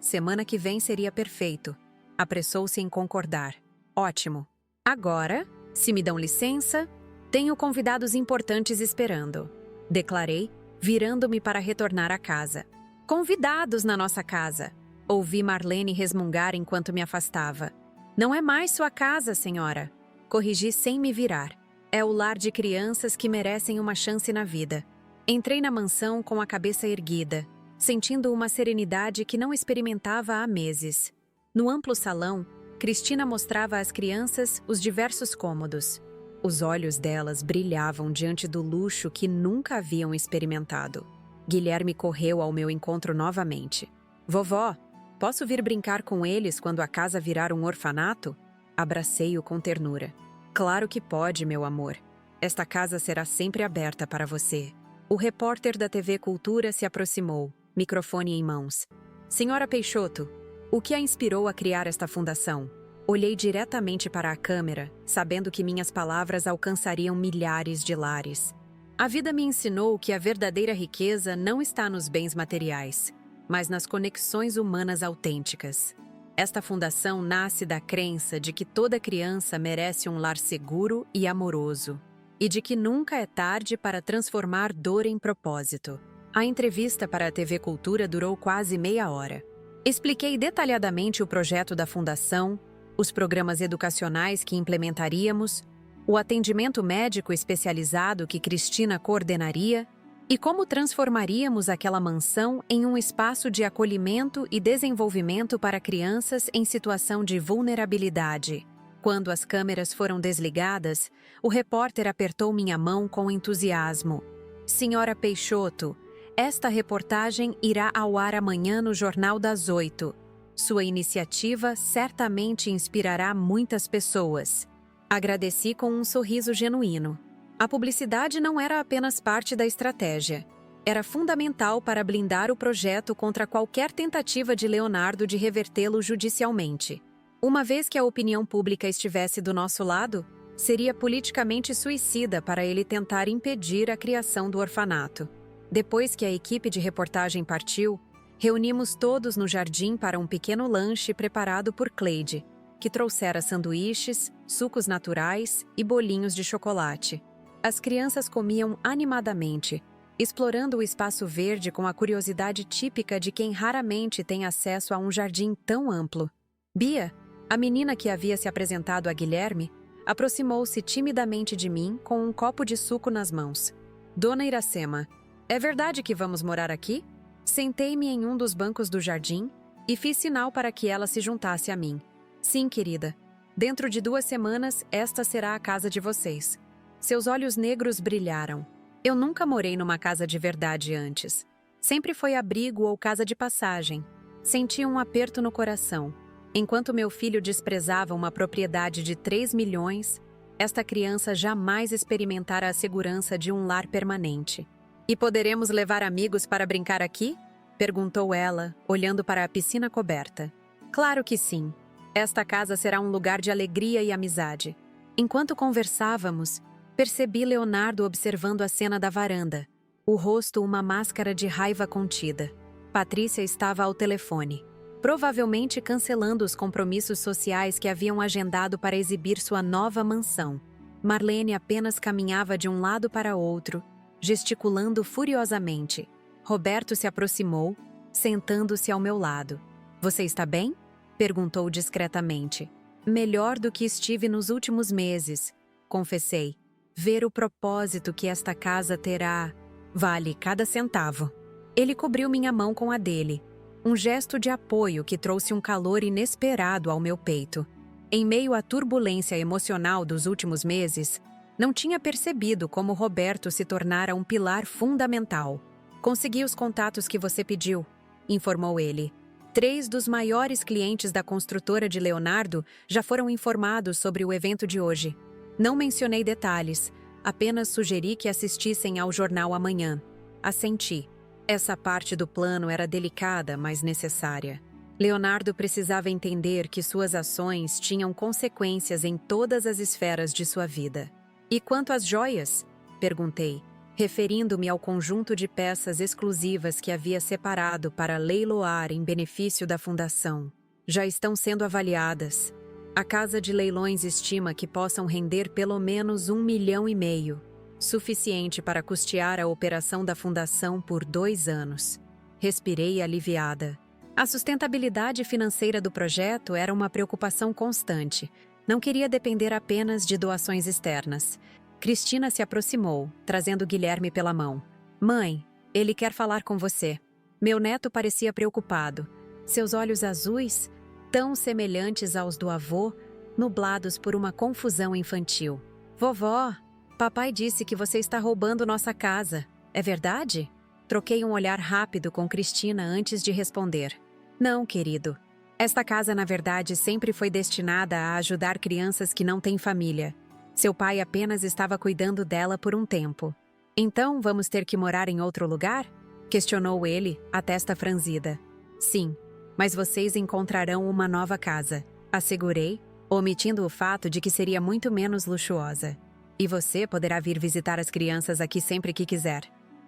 semana que vem seria perfeito. Apressou-se em concordar. Ótimo. Agora, se me dão licença, tenho convidados importantes esperando, declarei, virando-me para retornar à casa. Convidados na nossa casa, ouvi Marlene resmungar enquanto me afastava. Não é mais sua casa, senhora, corrigi sem me virar. É o lar de crianças que merecem uma chance na vida. Entrei na mansão com a cabeça erguida, sentindo uma serenidade que não experimentava há meses. No amplo salão, Cristina mostrava às crianças os diversos cômodos. Os olhos delas brilhavam diante do luxo que nunca haviam experimentado. Guilherme correu ao meu encontro novamente. Vovó, posso vir brincar com eles quando a casa virar um orfanato? Abracei-o com ternura. Claro que pode, meu amor. Esta casa será sempre aberta para você. O repórter da TV Cultura se aproximou, microfone em mãos. Senhora Peixoto, o que a inspirou a criar esta fundação? Olhei diretamente para a câmera, sabendo que minhas palavras alcançariam milhares de lares. A vida me ensinou que a verdadeira riqueza não está nos bens materiais, mas nas conexões humanas autênticas. Esta fundação nasce da crença de que toda criança merece um lar seguro e amoroso, e de que nunca é tarde para transformar dor em propósito. A entrevista para a TV Cultura durou quase meia hora. Expliquei detalhadamente o projeto da fundação, os programas educacionais que implementaríamos, o atendimento médico especializado que Cristina coordenaria e como transformaríamos aquela mansão em um espaço de acolhimento e desenvolvimento para crianças em situação de vulnerabilidade. Quando as câmeras foram desligadas, o repórter apertou minha mão com entusiasmo. Senhora Peixoto, esta reportagem irá ao ar amanhã no Jornal das 8. Sua iniciativa certamente inspirará muitas pessoas. Agradeci com um sorriso genuíno. A publicidade não era apenas parte da estratégia. Era fundamental para blindar o projeto contra qualquer tentativa de Leonardo de revertê-lo judicialmente. Uma vez que a opinião pública estivesse do nosso lado, seria politicamente suicida para ele tentar impedir a criação do orfanato. Depois que a equipe de reportagem partiu, reunimos todos no jardim para um pequeno lanche preparado por Cleide, que trouxera sanduíches, sucos naturais e bolinhos de chocolate. As crianças comiam animadamente, explorando o espaço verde com a curiosidade típica de quem raramente tem acesso a um jardim tão amplo. Bia, a menina que havia se apresentado a Guilherme, aproximou-se timidamente de mim com um copo de suco nas mãos. Dona Iracema, é verdade que vamos morar aqui? Sentei-me em um dos bancos do jardim e fiz sinal para que ela se juntasse a mim. Sim, querida. Dentro de 2 semanas, esta será a casa de vocês. Seus olhos negros brilharam. Eu nunca morei numa casa de verdade antes. Sempre foi abrigo ou casa de passagem. Senti um aperto no coração. Enquanto meu filho desprezava uma propriedade de 3 milhões, esta criança jamais experimentara a segurança de um lar permanente. E poderemos levar amigos para brincar aqui? Perguntou ela, olhando para a piscina coberta. Claro que sim. Esta casa será um lugar de alegria e amizade. Enquanto conversávamos, percebi Leonardo observando a cena da varanda, o rosto uma máscara de raiva contida. Patrícia estava ao telefone, provavelmente cancelando os compromissos sociais que haviam agendado para exibir sua nova mansão. Marlene apenas caminhava de um lado para outro, gesticulando furiosamente. Roberto se aproximou, sentando-se ao meu lado. Você está bem? Perguntou discretamente. Melhor do que estive nos últimos meses, confessei. Ver o propósito que esta casa terá vale cada centavo. Ele cobriu minha mão com a dele. Um gesto de apoio que trouxe um calor inesperado ao meu peito. Em meio à turbulência emocional dos últimos meses, não tinha percebido como Roberto se tornara um pilar fundamental. "Consegui os contatos que você pediu", informou ele. 3 dos maiores clientes da construtora de Leonardo já foram informados sobre o evento de hoje. Não mencionei detalhes, apenas sugeri que assistissem ao jornal amanhã. Assenti. Essa parte do plano era delicada, mas necessária. Leonardo precisava entender que suas ações tinham consequências em todas as esferas de sua vida. "E quanto às joias?", perguntei, referindo-me ao conjunto de peças exclusivas que havia separado para leiloar em benefício da fundação. "Já estão sendo avaliadas. A casa de leilões estima que possam render pelo menos 1,5 milhão, suficiente para custear a operação da fundação por 2 anos. Respirei aliviada. A sustentabilidade financeira do projeto era uma preocupação constante. Não queria depender apenas de doações externas. Cristina se aproximou, trazendo Guilherme pela mão. "Mãe, ele quer falar com você." Meu neto parecia preocupado. Seus olhos azuis, tão semelhantes aos do avô, nublados por uma confusão infantil. "Vovó, papai disse que você está roubando nossa casa. É verdade?" Troquei um olhar rápido com Cristina antes de responder. "Não, querido. Esta casa, na verdade, sempre foi destinada a ajudar crianças que não têm família. Seu pai apenas estava cuidando dela por um tempo." "Então vamos ter que morar em outro lugar?" questionou ele, a testa franzida. "Sim, mas vocês encontrarão uma nova casa", assegurei, omitindo o fato de que seria muito menos luxuosa. "E você poderá vir visitar as crianças aqui sempre que quiser."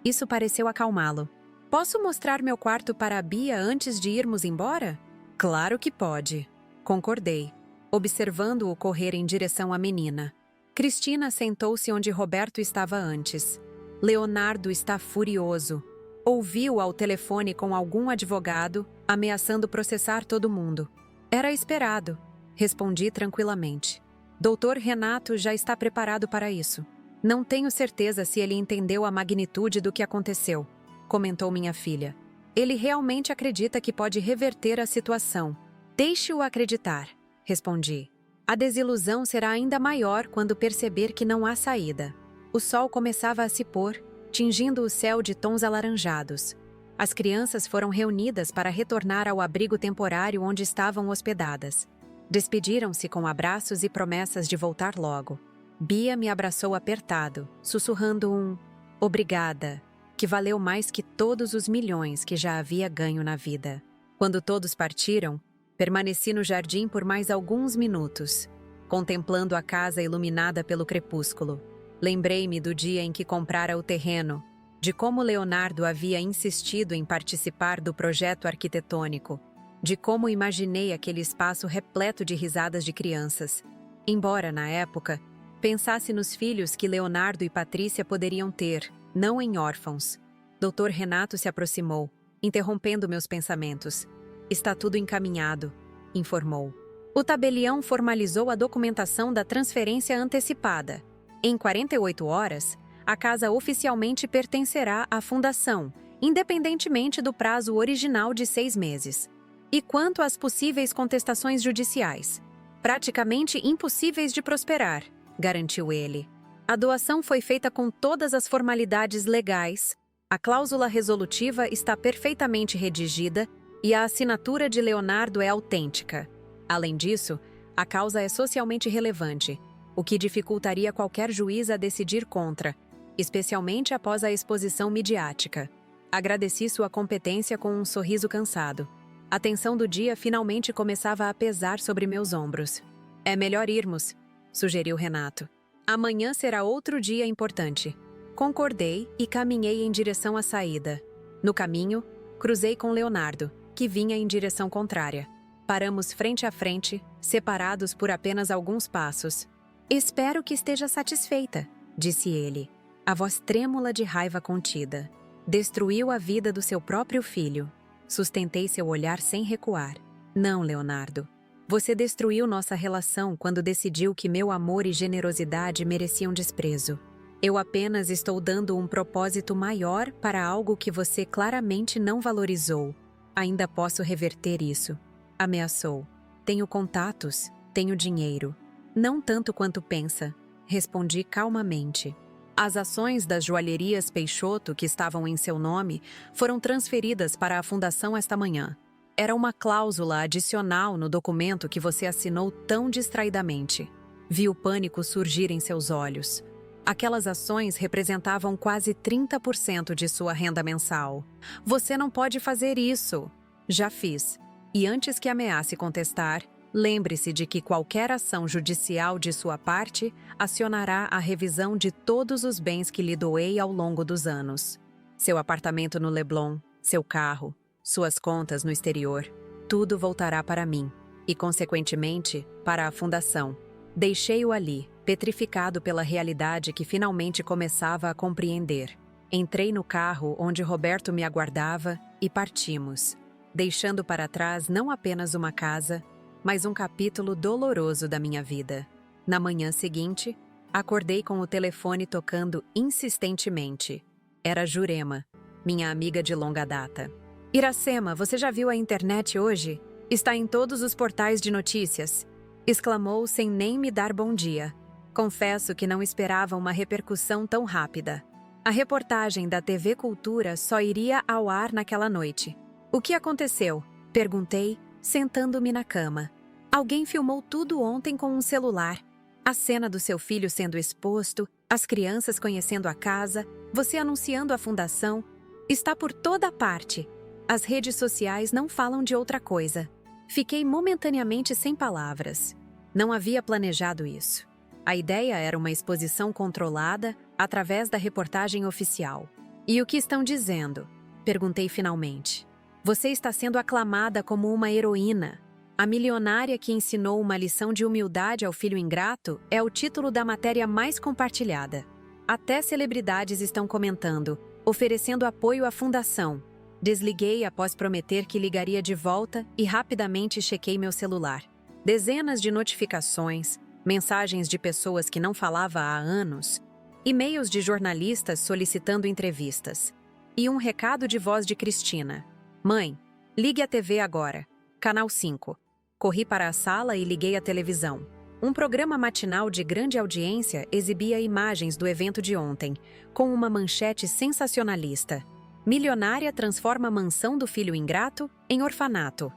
Isso pareceu acalmá-lo. "Posso mostrar meu quarto para a Bia antes de irmos embora?" "Claro que pode", concordei, observando-o correr em direção à menina. Cristina sentou-se onde Roberto estava antes. "Leonardo está furioso." Ouviu ao telefone com algum advogado, ameaçando processar todo mundo. "Era esperado", respondi tranquilamente. "Doutor Renato já está preparado para isso." "Não tenho certeza se ele entendeu a magnitude do que aconteceu", comentou minha filha. "Ele realmente acredita que pode reverter a situação." "Deixe-o acreditar", respondi. "A desilusão será ainda maior quando perceber que não há saída." O sol começava a se pôr, tingindo o céu de tons alaranjados. As crianças foram reunidas para retornar ao abrigo temporário onde estavam hospedadas. Despediram-se com abraços e promessas de voltar logo. Bia me abraçou apertado, sussurrando um "obrigada", que valeu mais que todos os milhões que já havia ganho na vida. Quando todos partiram, permaneci no jardim por mais alguns minutos, contemplando a casa iluminada pelo crepúsculo. Lembrei-me do dia em que comprara o terreno, de como Leonardo havia insistido em participar do projeto arquitetônico, de como imaginei aquele espaço repleto de risadas de crianças. Embora, na época, pensasse nos filhos que Leonardo e Patrícia poderiam ter, não em órfãos. Dr. Renato se aproximou, interrompendo meus pensamentos. "Está tudo encaminhado", informou. "O tabelião formalizou a documentação da transferência antecipada. Em 48 horas, a casa oficialmente pertencerá à fundação, independentemente do prazo original de 6 meses. E quanto às possíveis contestações judiciais? Praticamente impossíveis de prosperar", garantiu ele. "A doação foi feita com todas as formalidades legais, a cláusula resolutiva está perfeitamente redigida e a assinatura de Leonardo é autêntica. Além disso, a causa é socialmente relevante, o que dificultaria qualquer juiz a decidir contra, especialmente após a exposição midiática." Agradeci sua competência com um sorriso cansado. A tensão do dia finalmente começava a pesar sobre meus ombros. "É melhor irmos", sugeriu Renato. "Amanhã será outro dia importante." Concordei e caminhei em direção à saída. No caminho, cruzei com Leonardo, que vinha em direção contrária. Paramos frente a frente, separados por apenas alguns passos. "Espero que esteja satisfeita", disse ele, a voz trêmula de raiva contida. "Destruiu a vida do seu próprio filho." Sustentei seu olhar sem recuar. "Não, Leonardo. Você destruiu nossa relação quando decidiu que meu amor e generosidade mereciam desprezo. Eu apenas estou dando um propósito maior para algo que você claramente não valorizou." Ainda posso reverter isso, ameaçou. Tenho contatos, tenho dinheiro. Não tanto quanto pensa, respondi calmamente. As ações das joalherias Peixoto que estavam em seu nome foram transferidas para a fundação esta manhã. Era uma cláusula adicional no documento que você assinou tão distraidamente. Vi o pânico surgir em seus olhos. Aquelas ações representavam quase 30% de sua renda mensal. Você não pode fazer isso. Já fiz. E antes que ameace contestar, lembre-se de que qualquer ação judicial de sua parte acionará a revisão de todos os bens que lhe doei ao longo dos anos. Seu apartamento no Leblon, seu carro, suas contas no exterior, tudo voltará para mim e, consequentemente, para a fundação. Deixei-o ali, petrificado pela realidade que finalmente começava a compreender. Entrei no carro onde Roberto me aguardava e partimos, deixando para trás não apenas uma casa, mas um capítulo doloroso da minha vida. Na manhã seguinte, acordei com o telefone tocando insistentemente. Era Jurema, minha amiga de longa data. "Iracema, você já viu a internet hoje? Está em todos os portais de notícias", exclamou sem nem me dar bom dia. Confesso que não esperava uma repercussão tão rápida. A reportagem da TV Cultura só iria ao ar naquela noite. "O que aconteceu?", perguntei, sentando-me na cama. "Alguém filmou tudo ontem com um celular. A cena do seu filho sendo exposto, as crianças conhecendo a casa, você anunciando a fundação. Está por toda parte. As redes sociais não falam de outra coisa." Fiquei momentaneamente sem palavras. Não havia planejado isso. A ideia era uma exposição controlada através da reportagem oficial. "E o que estão dizendo?", perguntei finalmente. "Você está sendo aclamada como uma heroína. A milionária que ensinou uma lição de humildade ao filho ingrato é o título da matéria mais compartilhada. Até celebridades estão comentando, oferecendo apoio à fundação." Desliguei após prometer que ligaria de volta e rapidamente chequei meu celular. Dezenas de notificações, mensagens de pessoas que não falava há anos, e-mails de jornalistas solicitando entrevistas. E um recado de voz de Cristina. "Mãe, ligue a TV agora. Canal 5. Corri para a sala e liguei a televisão. Um programa matinal de grande audiência exibia imagens do evento de ontem, com uma manchete sensacionalista. "Milionária transforma a mansão do filho ingrato em orfanato."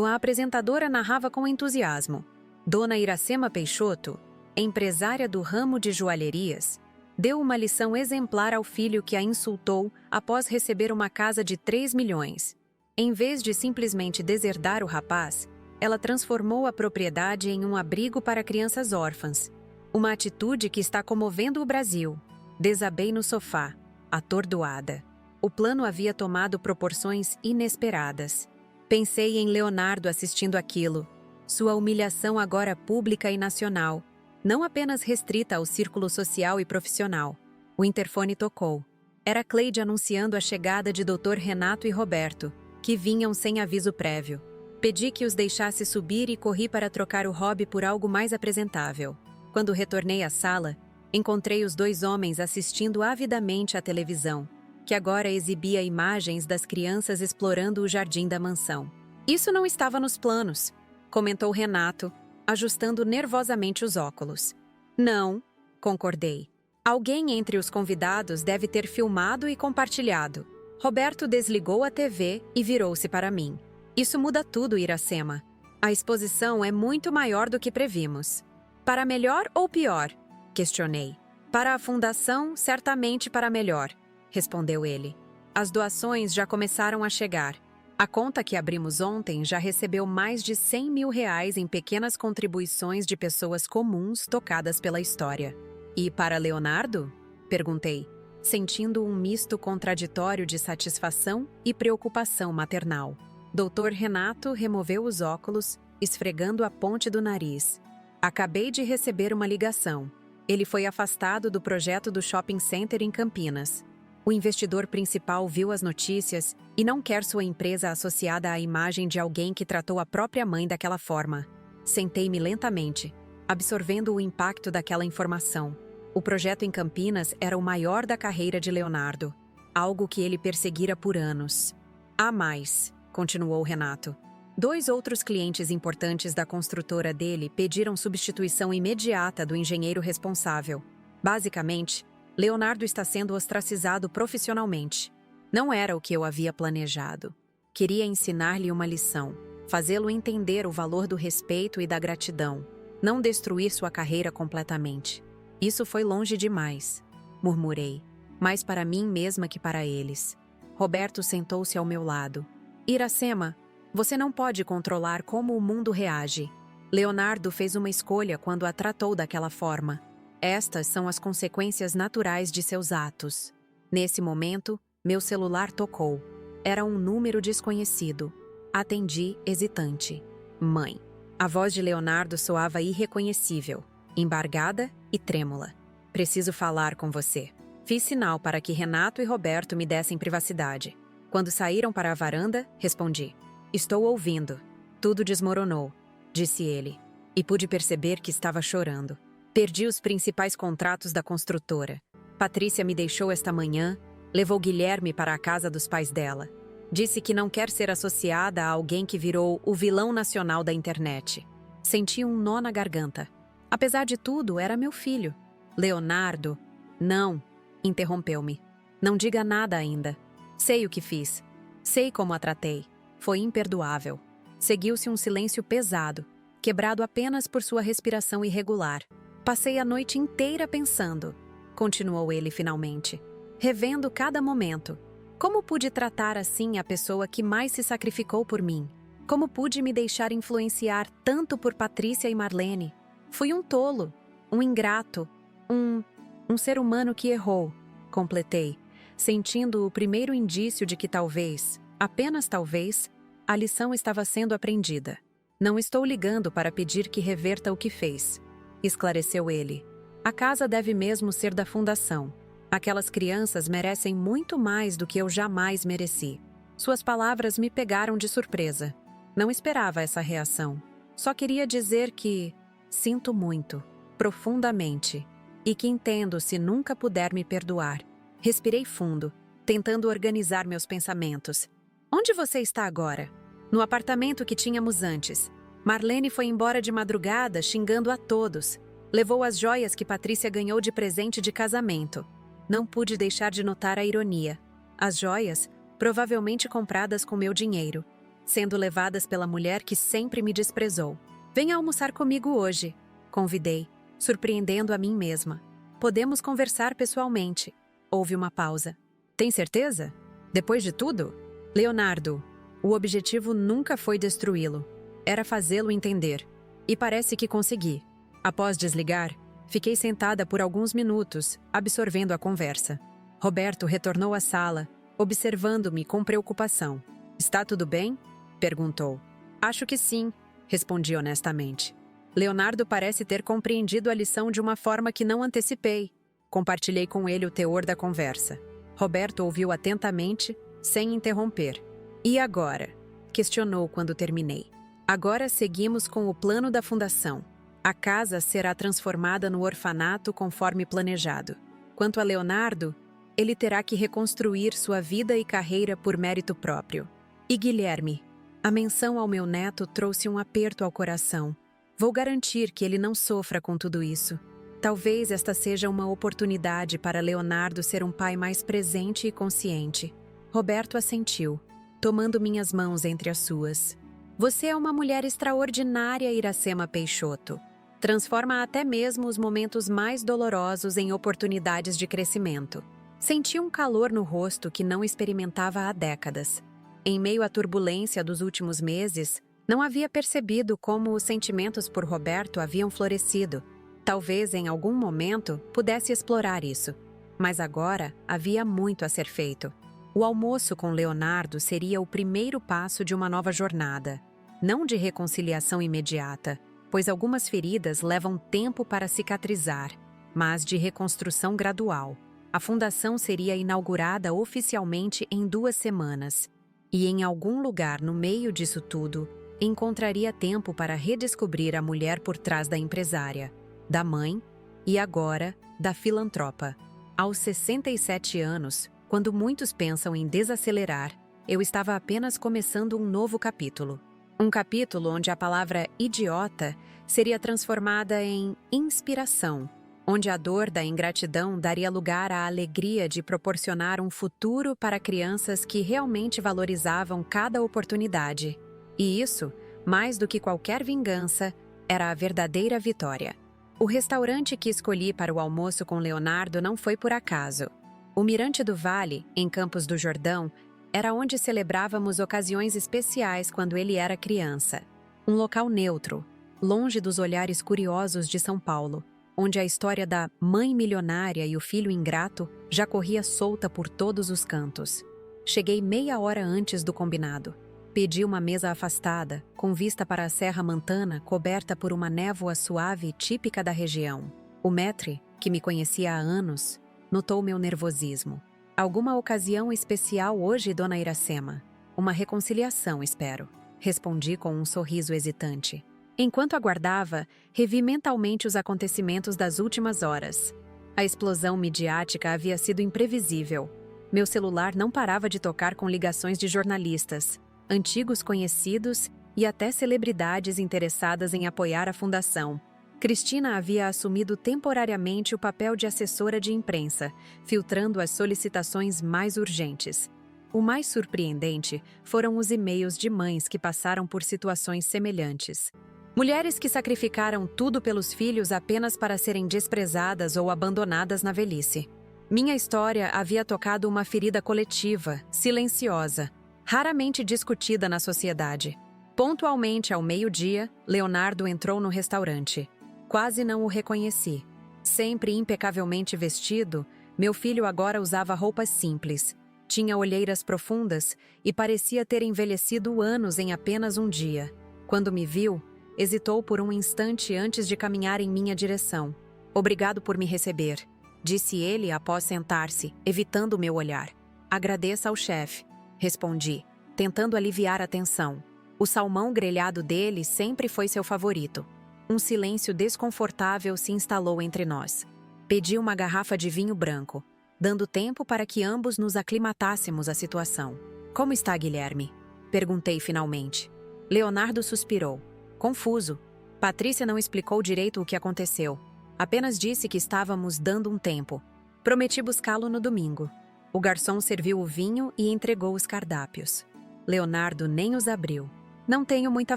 A apresentadora narrava com entusiasmo. Dona Iracema Peixoto, empresária do ramo de joalherias, deu uma lição exemplar ao filho que a insultou após receber uma casa de 3 milhões. Em vez de simplesmente deserdar o rapaz, ela transformou a propriedade em um abrigo para crianças órfãs. Uma atitude que está comovendo o Brasil. Desabei no sofá, atordoada. O plano havia tomado proporções inesperadas. Pensei em Leonardo assistindo aquilo. Sua humilhação agora pública e nacional, não apenas restrita ao círculo social e profissional. O interfone tocou. Era Cleide anunciando a chegada de Dr. Renato e Roberto, que vinham sem aviso prévio. Pedi que os deixasse subir e corri para trocar o hobby por algo mais apresentável. Quando retornei à sala, encontrei os dois homens assistindo avidamente à televisão, que agora exibia imagens das crianças explorando o jardim da mansão. "Isso não estava nos planos", comentou Renato, ajustando nervosamente os óculos. "Não", concordei. "Alguém entre os convidados deve ter filmado e compartilhado." Roberto desligou a TV e virou-se para mim. "Isso muda tudo, Iracema. A exposição é muito maior do que previmos." "Para melhor ou pior?", questionei. "Para a fundação, certamente para melhor", respondeu ele. "As doações já começaram a chegar. A conta que abrimos ontem já recebeu mais de 100 mil reais em pequenas contribuições de pessoas comuns tocadas pela história." "E para Leonardo?", perguntei, sentindo um misto contraditório de satisfação e preocupação maternal. Dr. Renato removeu os óculos, esfregando a ponte do nariz. "Acabei de receber uma ligação. Ele foi afastado do projeto do shopping center em Campinas. O investidor principal viu as notícias e não quer sua empresa associada à imagem de alguém que tratou a própria mãe daquela forma." Sentei-me lentamente, absorvendo o impacto daquela informação. O projeto em Campinas era o maior da carreira de Leonardo, algo que ele perseguira por anos. "Há mais", continuou Renato. 2 outros clientes importantes da construtora dele pediram substituição imediata do engenheiro responsável. Basicamente, Leonardo está sendo ostracizado profissionalmente. Não era o que eu havia planejado. Queria ensinar-lhe uma lição, fazê-lo entender o valor do respeito e da gratidão, não destruir sua carreira completamente. Isso foi longe demais, murmurei, mais para mim mesma que para eles. Roberto sentou-se ao meu lado. Iracema, você não pode controlar como o mundo reage. Leonardo fez uma escolha quando a tratou daquela forma. Estas são as consequências naturais de seus atos. Nesse momento, meu celular tocou. Era um número desconhecido. Atendi, hesitante. Mãe. A voz de Leonardo soava irreconhecível, embargada e trêmula. Preciso falar com você. Fiz sinal para que Renato e Roberto me dessem privacidade. Quando saíram para a varanda, respondi. Estou ouvindo. Tudo desmoronou, disse ele, e pude perceber que estava chorando. Perdi os principais contratos da construtora. Patrícia me deixou esta manhã, levou Guilherme para a casa dos pais dela. Disse que não quer ser associada a alguém que virou o vilão nacional da internet. Senti um nó na garganta. Apesar de tudo, era meu filho. Leonardo... Não, interrompeu-me. Não diga nada ainda. Sei o que fiz. Sei como a tratei. Foi imperdoável. Seguiu-se um silêncio pesado, quebrado apenas por sua respiração irregular. Passei a noite inteira pensando, continuou ele finalmente, revendo cada momento. Como pude tratar assim a pessoa que mais se sacrificou por mim? Como pude me deixar influenciar tanto por Patrícia e Marlene? Fui um tolo, um ingrato, um ser humano que errou, completei, sentindo o primeiro indício de que talvez, apenas talvez, a lição estava sendo aprendida. Não estou ligando para pedir que reverta o que fez, esclareceu ele. A casa deve mesmo ser da fundação. Aquelas crianças merecem muito mais do que eu jamais mereci. Suas palavras me pegaram de surpresa. Não esperava essa reação. Só queria dizer que sinto muito, profundamente, e que entendo se nunca puder me perdoar. Respirei fundo, tentando organizar meus pensamentos. Onde você está agora? No apartamento que tínhamos antes. Marlene foi embora de madrugada, xingando a todos. Levou as joias que Patrícia ganhou de presente de casamento. Não pude deixar de notar a ironia. As joias, provavelmente compradas com meu dinheiro, sendo levadas pela mulher que sempre me desprezou. Venha almoçar comigo hoje, convidei, surpreendendo a mim mesma. Podemos conversar pessoalmente. Houve uma pausa. Tem certeza? Depois de tudo? Leonardo, o objetivo nunca foi destruí-lo. Era fazê-lo entender. E parece que consegui. Após desligar, fiquei sentada por alguns minutos, absorvendo a conversa. Roberto retornou à sala, observando-me com preocupação. Está tudo bem? Perguntou. Acho que sim, respondi honestamente. Leonardo parece ter compreendido a lição de uma forma que não antecipei. Compartilhei com ele o teor da conversa. Roberto ouviu atentamente, sem interromper. E agora? Questionou quando terminei. Agora seguimos com o plano da fundação. A casa será transformada no orfanato conforme planejado. Quanto a Leonardo, ele terá que reconstruir sua vida e carreira por mérito próprio. E Guilherme? A menção ao meu neto trouxe um aperto ao coração. Vou garantir que ele não sofra com tudo isso. Talvez esta seja uma oportunidade para Leonardo ser um pai mais presente e consciente. Roberto assentiu, tomando minhas mãos entre as suas. Você é uma mulher extraordinária, Iracema Peixoto. Transforma até mesmo os momentos mais dolorosos em oportunidades de crescimento. Senti um calor no rosto que não experimentava há décadas. Em meio à turbulência dos últimos meses, não havia percebido como os sentimentos por Roberto haviam florescido. Talvez em algum momento pudesse explorar isso. Mas agora havia muito a ser feito. O almoço com Leonardo seria o primeiro passo de uma nova jornada. Não de reconciliação imediata, pois algumas feridas levam tempo para cicatrizar, mas de reconstrução gradual. A fundação seria inaugurada oficialmente em 2 semanas. E em algum lugar no meio disso tudo, encontraria tempo para redescobrir a mulher por trás da empresária, da mãe e agora da filantropa. Aos 67 anos, quando muitos pensam em desacelerar, eu estava apenas começando um novo capítulo. Um capítulo onde a palavra idiota seria transformada em inspiração, onde a dor da ingratidão daria lugar à alegria de proporcionar um futuro para crianças que realmente valorizavam cada oportunidade. E isso, mais do que qualquer vingança, era a verdadeira vitória. O restaurante que escolhi para o almoço com Leonardo não foi por acaso. O Mirante do Vale, em Campos do Jordão, era onde celebrávamos ocasiões especiais quando ele era criança. Um local neutro, longe dos olhares curiosos de São Paulo, onde a história da mãe milionária e o filho ingrato já corria solta por todos os cantos. Cheguei meia hora antes do combinado. Pedi uma mesa afastada, com vista para a Serra Montana coberta por uma névoa suave típica da região. O maître, que me conhecia há anos, notou meu nervosismo. Alguma ocasião especial hoje, dona Iracema? Uma reconciliação, espero. Respondi com um sorriso hesitante. Enquanto aguardava, revi mentalmente os acontecimentos das últimas horas. A explosão midiática havia sido imprevisível. Meu celular não parava de tocar com ligações de jornalistas, antigos conhecidos e até celebridades interessadas em apoiar a fundação. Cristina havia assumido temporariamente o papel de assessora de imprensa, filtrando as solicitações mais urgentes. O mais surpreendente foram os e-mails de mães que passaram por situações semelhantes. Mulheres que sacrificaram tudo pelos filhos apenas para serem desprezadas ou abandonadas na velhice. Minha história havia tocado uma ferida coletiva, silenciosa, raramente discutida na sociedade. Pontualmente ao meio-dia, Leonardo entrou no restaurante. Quase não o reconheci. Sempre impecavelmente vestido, meu filho agora usava roupas simples. Tinha olheiras profundas e parecia ter envelhecido anos em apenas um dia. Quando me viu, hesitou por um instante antes de caminhar em minha direção. "Obrigado por me receber", disse ele após sentar-se, evitando meu olhar. "Agradeça ao chefe", respondi, tentando aliviar a tensão. O salmão grelhado dele sempre foi seu favorito. Um silêncio desconfortável se instalou entre nós. Pedi uma garrafa de vinho branco, dando tempo para que ambos nos aclimatássemos à situação. "Como está, Guilherme?", perguntei finalmente. Leonardo suspirou, confuso. Patrícia não explicou direito o que aconteceu. Apenas disse que estávamos dando um tempo. Prometi buscá-lo no domingo. O garçom serviu o vinho e entregou os cardápios. Leonardo nem os abriu. "Não tenho muita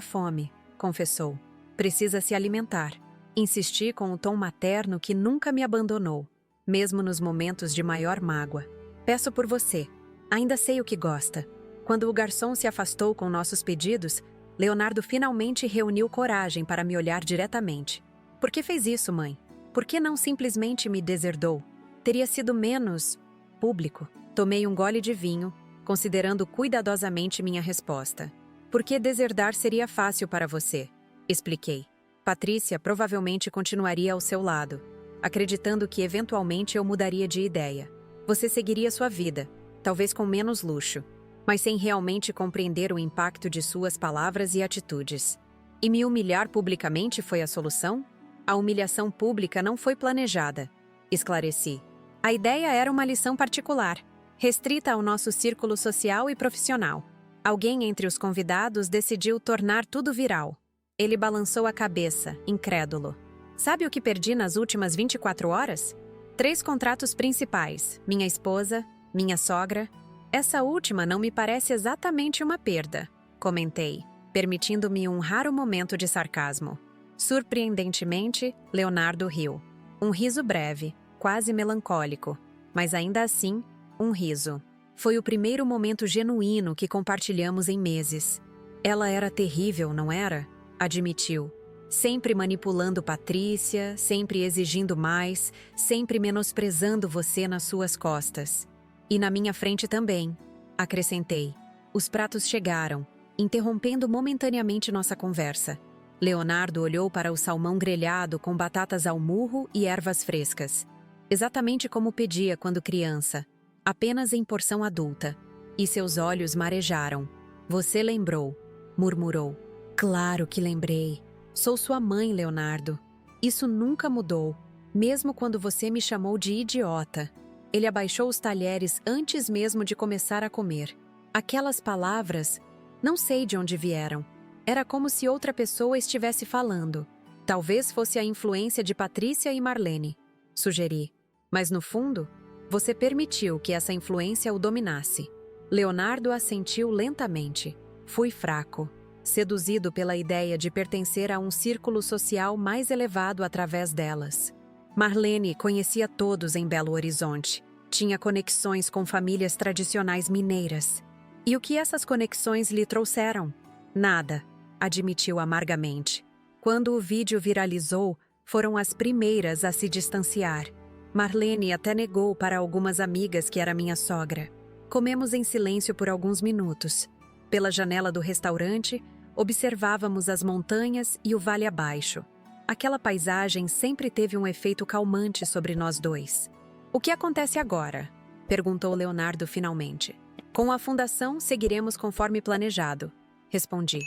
fome", confessou. "Precisa se alimentar." Insisti com o tom materno que nunca me abandonou, mesmo nos momentos de maior mágoa. "Peço por você. Ainda sei o que gosta." Quando o garçom se afastou com nossos pedidos, Leonardo finalmente reuniu coragem para me olhar diretamente. "Por que fez isso, mãe? Por que não simplesmente me deserdou? Teria sido menos público." Tomei um gole de vinho, considerando cuidadosamente minha resposta. "Porque deserdar seria fácil para você", expliquei. Patrícia provavelmente continuaria ao seu lado, acreditando que eventualmente eu mudaria de ideia. Você seguiria sua vida, talvez com menos luxo, mas sem realmente compreender o impacto de suas palavras e atitudes. E me humilhar publicamente foi a solução? A humilhação pública não foi planejada, esclareci. A ideia era uma lição particular, restrita ao nosso círculo social e profissional. Alguém entre os convidados decidiu tornar tudo viral. Ele balançou a cabeça, incrédulo. "Sabe o que perdi nas últimas 24 horas? 3 contratos principais, minha esposa, minha sogra. Essa última não me parece exatamente uma perda", comentei, permitindo-me um raro momento de sarcasmo. Surpreendentemente, Leonardo riu. Um riso breve, quase melancólico, mas ainda assim, um riso. Foi o primeiro momento genuíno que compartilhamos em meses. "Ela era terrível, não era?", admitiu. "Sempre manipulando Patrícia, sempre exigindo mais, sempre menosprezando você nas suas costas. E na minha frente também", acrescentei. Os pratos chegaram, interrompendo momentaneamente nossa conversa. Leonardo olhou para o salmão grelhado com batatas ao murro e ervas frescas. Exatamente como pedia quando criança, apenas em porção adulta. E seus olhos marejaram. "Você lembrou", murmurou. "Claro que lembrei. Sou sua mãe, Leonardo. Isso nunca mudou, mesmo quando você me chamou de idiota." Ele abaixou os talheres antes mesmo de começar a comer. Aquelas palavras, não sei de onde vieram. Era como se outra pessoa estivesse falando. Talvez fosse a influência de Patrícia e Marlene, sugeri. Mas no fundo, você permitiu que essa influência o dominasse. Leonardo assentiu lentamente. Fui fraco, seduzido pela ideia de pertencer a um círculo social mais elevado através delas. Marlene conhecia todos em Belo Horizonte. Tinha conexões com famílias tradicionais mineiras. E o que essas conexões lhe trouxeram? Nada, admitiu amargamente. Quando o vídeo viralizou, foram as primeiras a se distanciar. Marlene até negou para algumas amigas que era minha sogra. Comemos em silêncio por alguns minutos. Pela janela do restaurante, observávamos as montanhas e o vale abaixo. Aquela paisagem sempre teve um efeito calmante sobre nós dois. O que acontece agora? Perguntou Leonardo finalmente. Com a fundação, seguiremos conforme planejado. Respondi.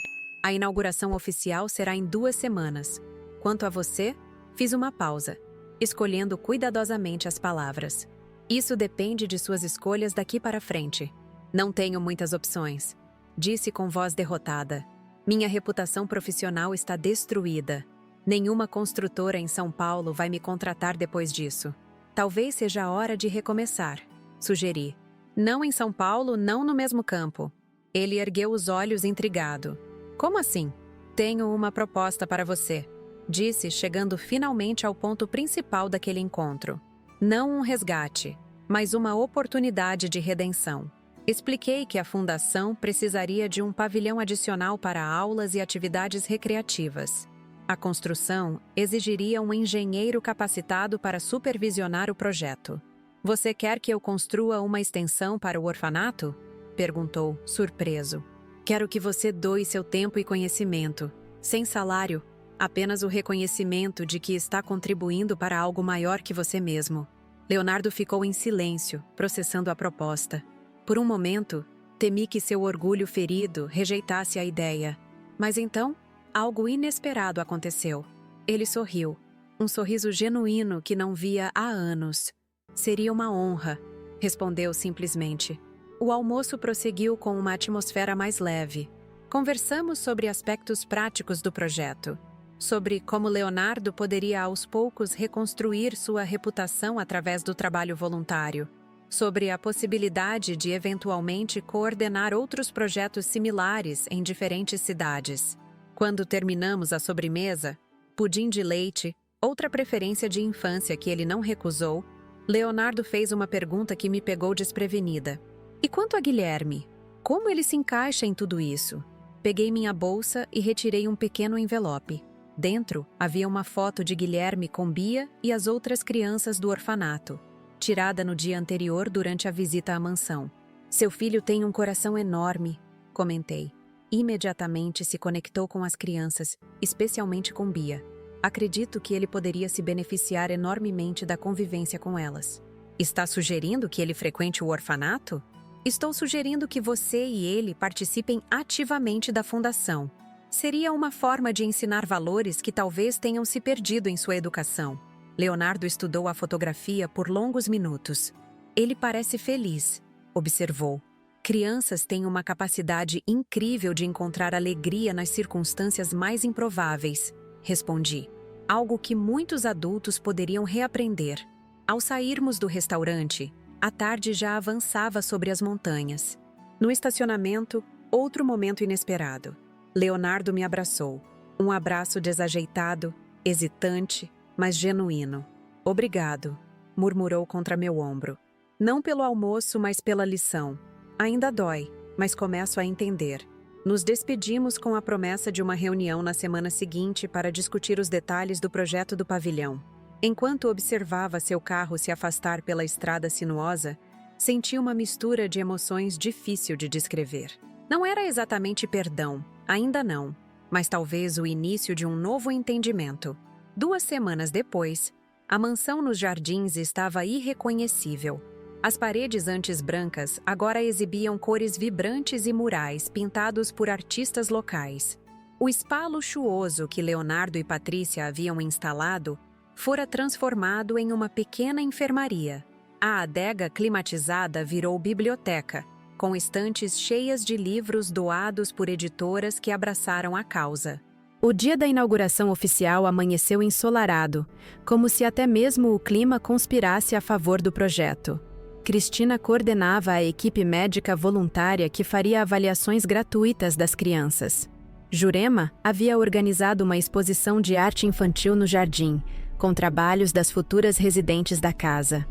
A inauguração oficial será em 2 semanas. Quanto a você, fiz uma pausa, escolhendo cuidadosamente as palavras. Isso depende de suas escolhas daqui para frente. Não tenho muitas opções, disse com voz derrotada. Minha reputação profissional está destruída. Nenhuma construtora em São Paulo vai me contratar depois disso. Talvez seja a hora de recomeçar, sugeri. Não em São Paulo, não no mesmo campo. Ele ergueu os olhos intrigado. Como assim? Tenho uma proposta para você, disse, chegando finalmente ao ponto principal daquele encontro. Não um resgate, mas uma oportunidade de redenção. Expliquei que a fundação precisaria de um pavilhão adicional para aulas e atividades recreativas. A construção exigiria um engenheiro capacitado para supervisionar o projeto. Você quer que eu construa uma extensão para o orfanato? Perguntou, surpreso. Quero que você doe seu tempo e conhecimento, sem salário, apenas o reconhecimento de que está contribuindo para algo maior que você mesmo. Leonardo ficou em silêncio, processando a proposta. Por um momento, temi que seu orgulho ferido rejeitasse a ideia. Mas então, algo inesperado aconteceu. Ele sorriu, um sorriso genuíno que não via há anos. Seria uma honra, respondeu simplesmente. O almoço prosseguiu com uma atmosfera mais leve. Conversamos sobre aspectos práticos do projeto, sobre como Leonardo poderia aos poucos reconstruir sua reputação através do trabalho voluntário, sobre a possibilidade de eventualmente coordenar outros projetos similares em diferentes cidades. Quando terminamos a sobremesa, pudim de leite, outra preferência de infância que ele não recusou, Leonardo fez uma pergunta que me pegou desprevenida. E quanto a Guilherme? Como ele se encaixa em tudo isso? Peguei minha bolsa e retirei um pequeno envelope. Dentro havia uma foto de Guilherme com Bia e as outras crianças do orfanato, tirada no dia anterior durante a visita à mansão. Seu filho tem um coração enorme, comentei. Imediatamente se conectou com as crianças, especialmente com Bia. Acredito que ele poderia se beneficiar enormemente da convivência com elas. Está sugerindo que ele frequente o orfanato? Estou sugerindo que você e ele participem ativamente da fundação. Seria uma forma de ensinar valores que talvez tenham se perdido em sua educação. Leonardo estudou a fotografia por longos minutos. Ele parece feliz, observou. Crianças têm uma capacidade incrível de encontrar alegria nas circunstâncias mais improváveis, respondi. Algo que muitos adultos poderiam reaprender. Ao sairmos do restaurante, a tarde já avançava sobre as montanhas. No estacionamento, outro momento inesperado. Leonardo me abraçou. Um abraço desajeitado, hesitante, mas genuíno. Obrigado, murmurou contra meu ombro. Não pelo almoço, mas pela lição. Ainda dói, mas começo a entender. Nos despedimos com a promessa de uma reunião na semana seguinte para discutir os detalhes do projeto do pavilhão. Enquanto observava seu carro se afastar pela estrada sinuosa, senti uma mistura de emoções difícil de descrever. Não era exatamente perdão, ainda não, mas talvez o início de um novo entendimento. 2 semanas depois, a mansão nos jardins estava irreconhecível. As paredes antes brancas agora exibiam cores vibrantes e murais pintados por artistas locais. O spa luxuoso que Leonardo e Patrícia haviam instalado fora transformado em uma pequena enfermaria. A adega climatizada virou biblioteca, com estantes cheias de livros doados por editoras que abraçaram a causa. O dia da inauguração oficial amanheceu ensolarado, como se até mesmo o clima conspirasse a favor do projeto. Cristina coordenava a equipe médica voluntária que faria avaliações gratuitas das crianças. Jurema havia organizado uma exposição de arte infantil no jardim, com trabalhos das futuras residentes da casa.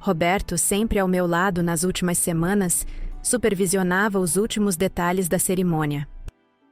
Roberto, sempre ao meu lado nas últimas semanas, supervisionava os últimos detalhes da cerimônia.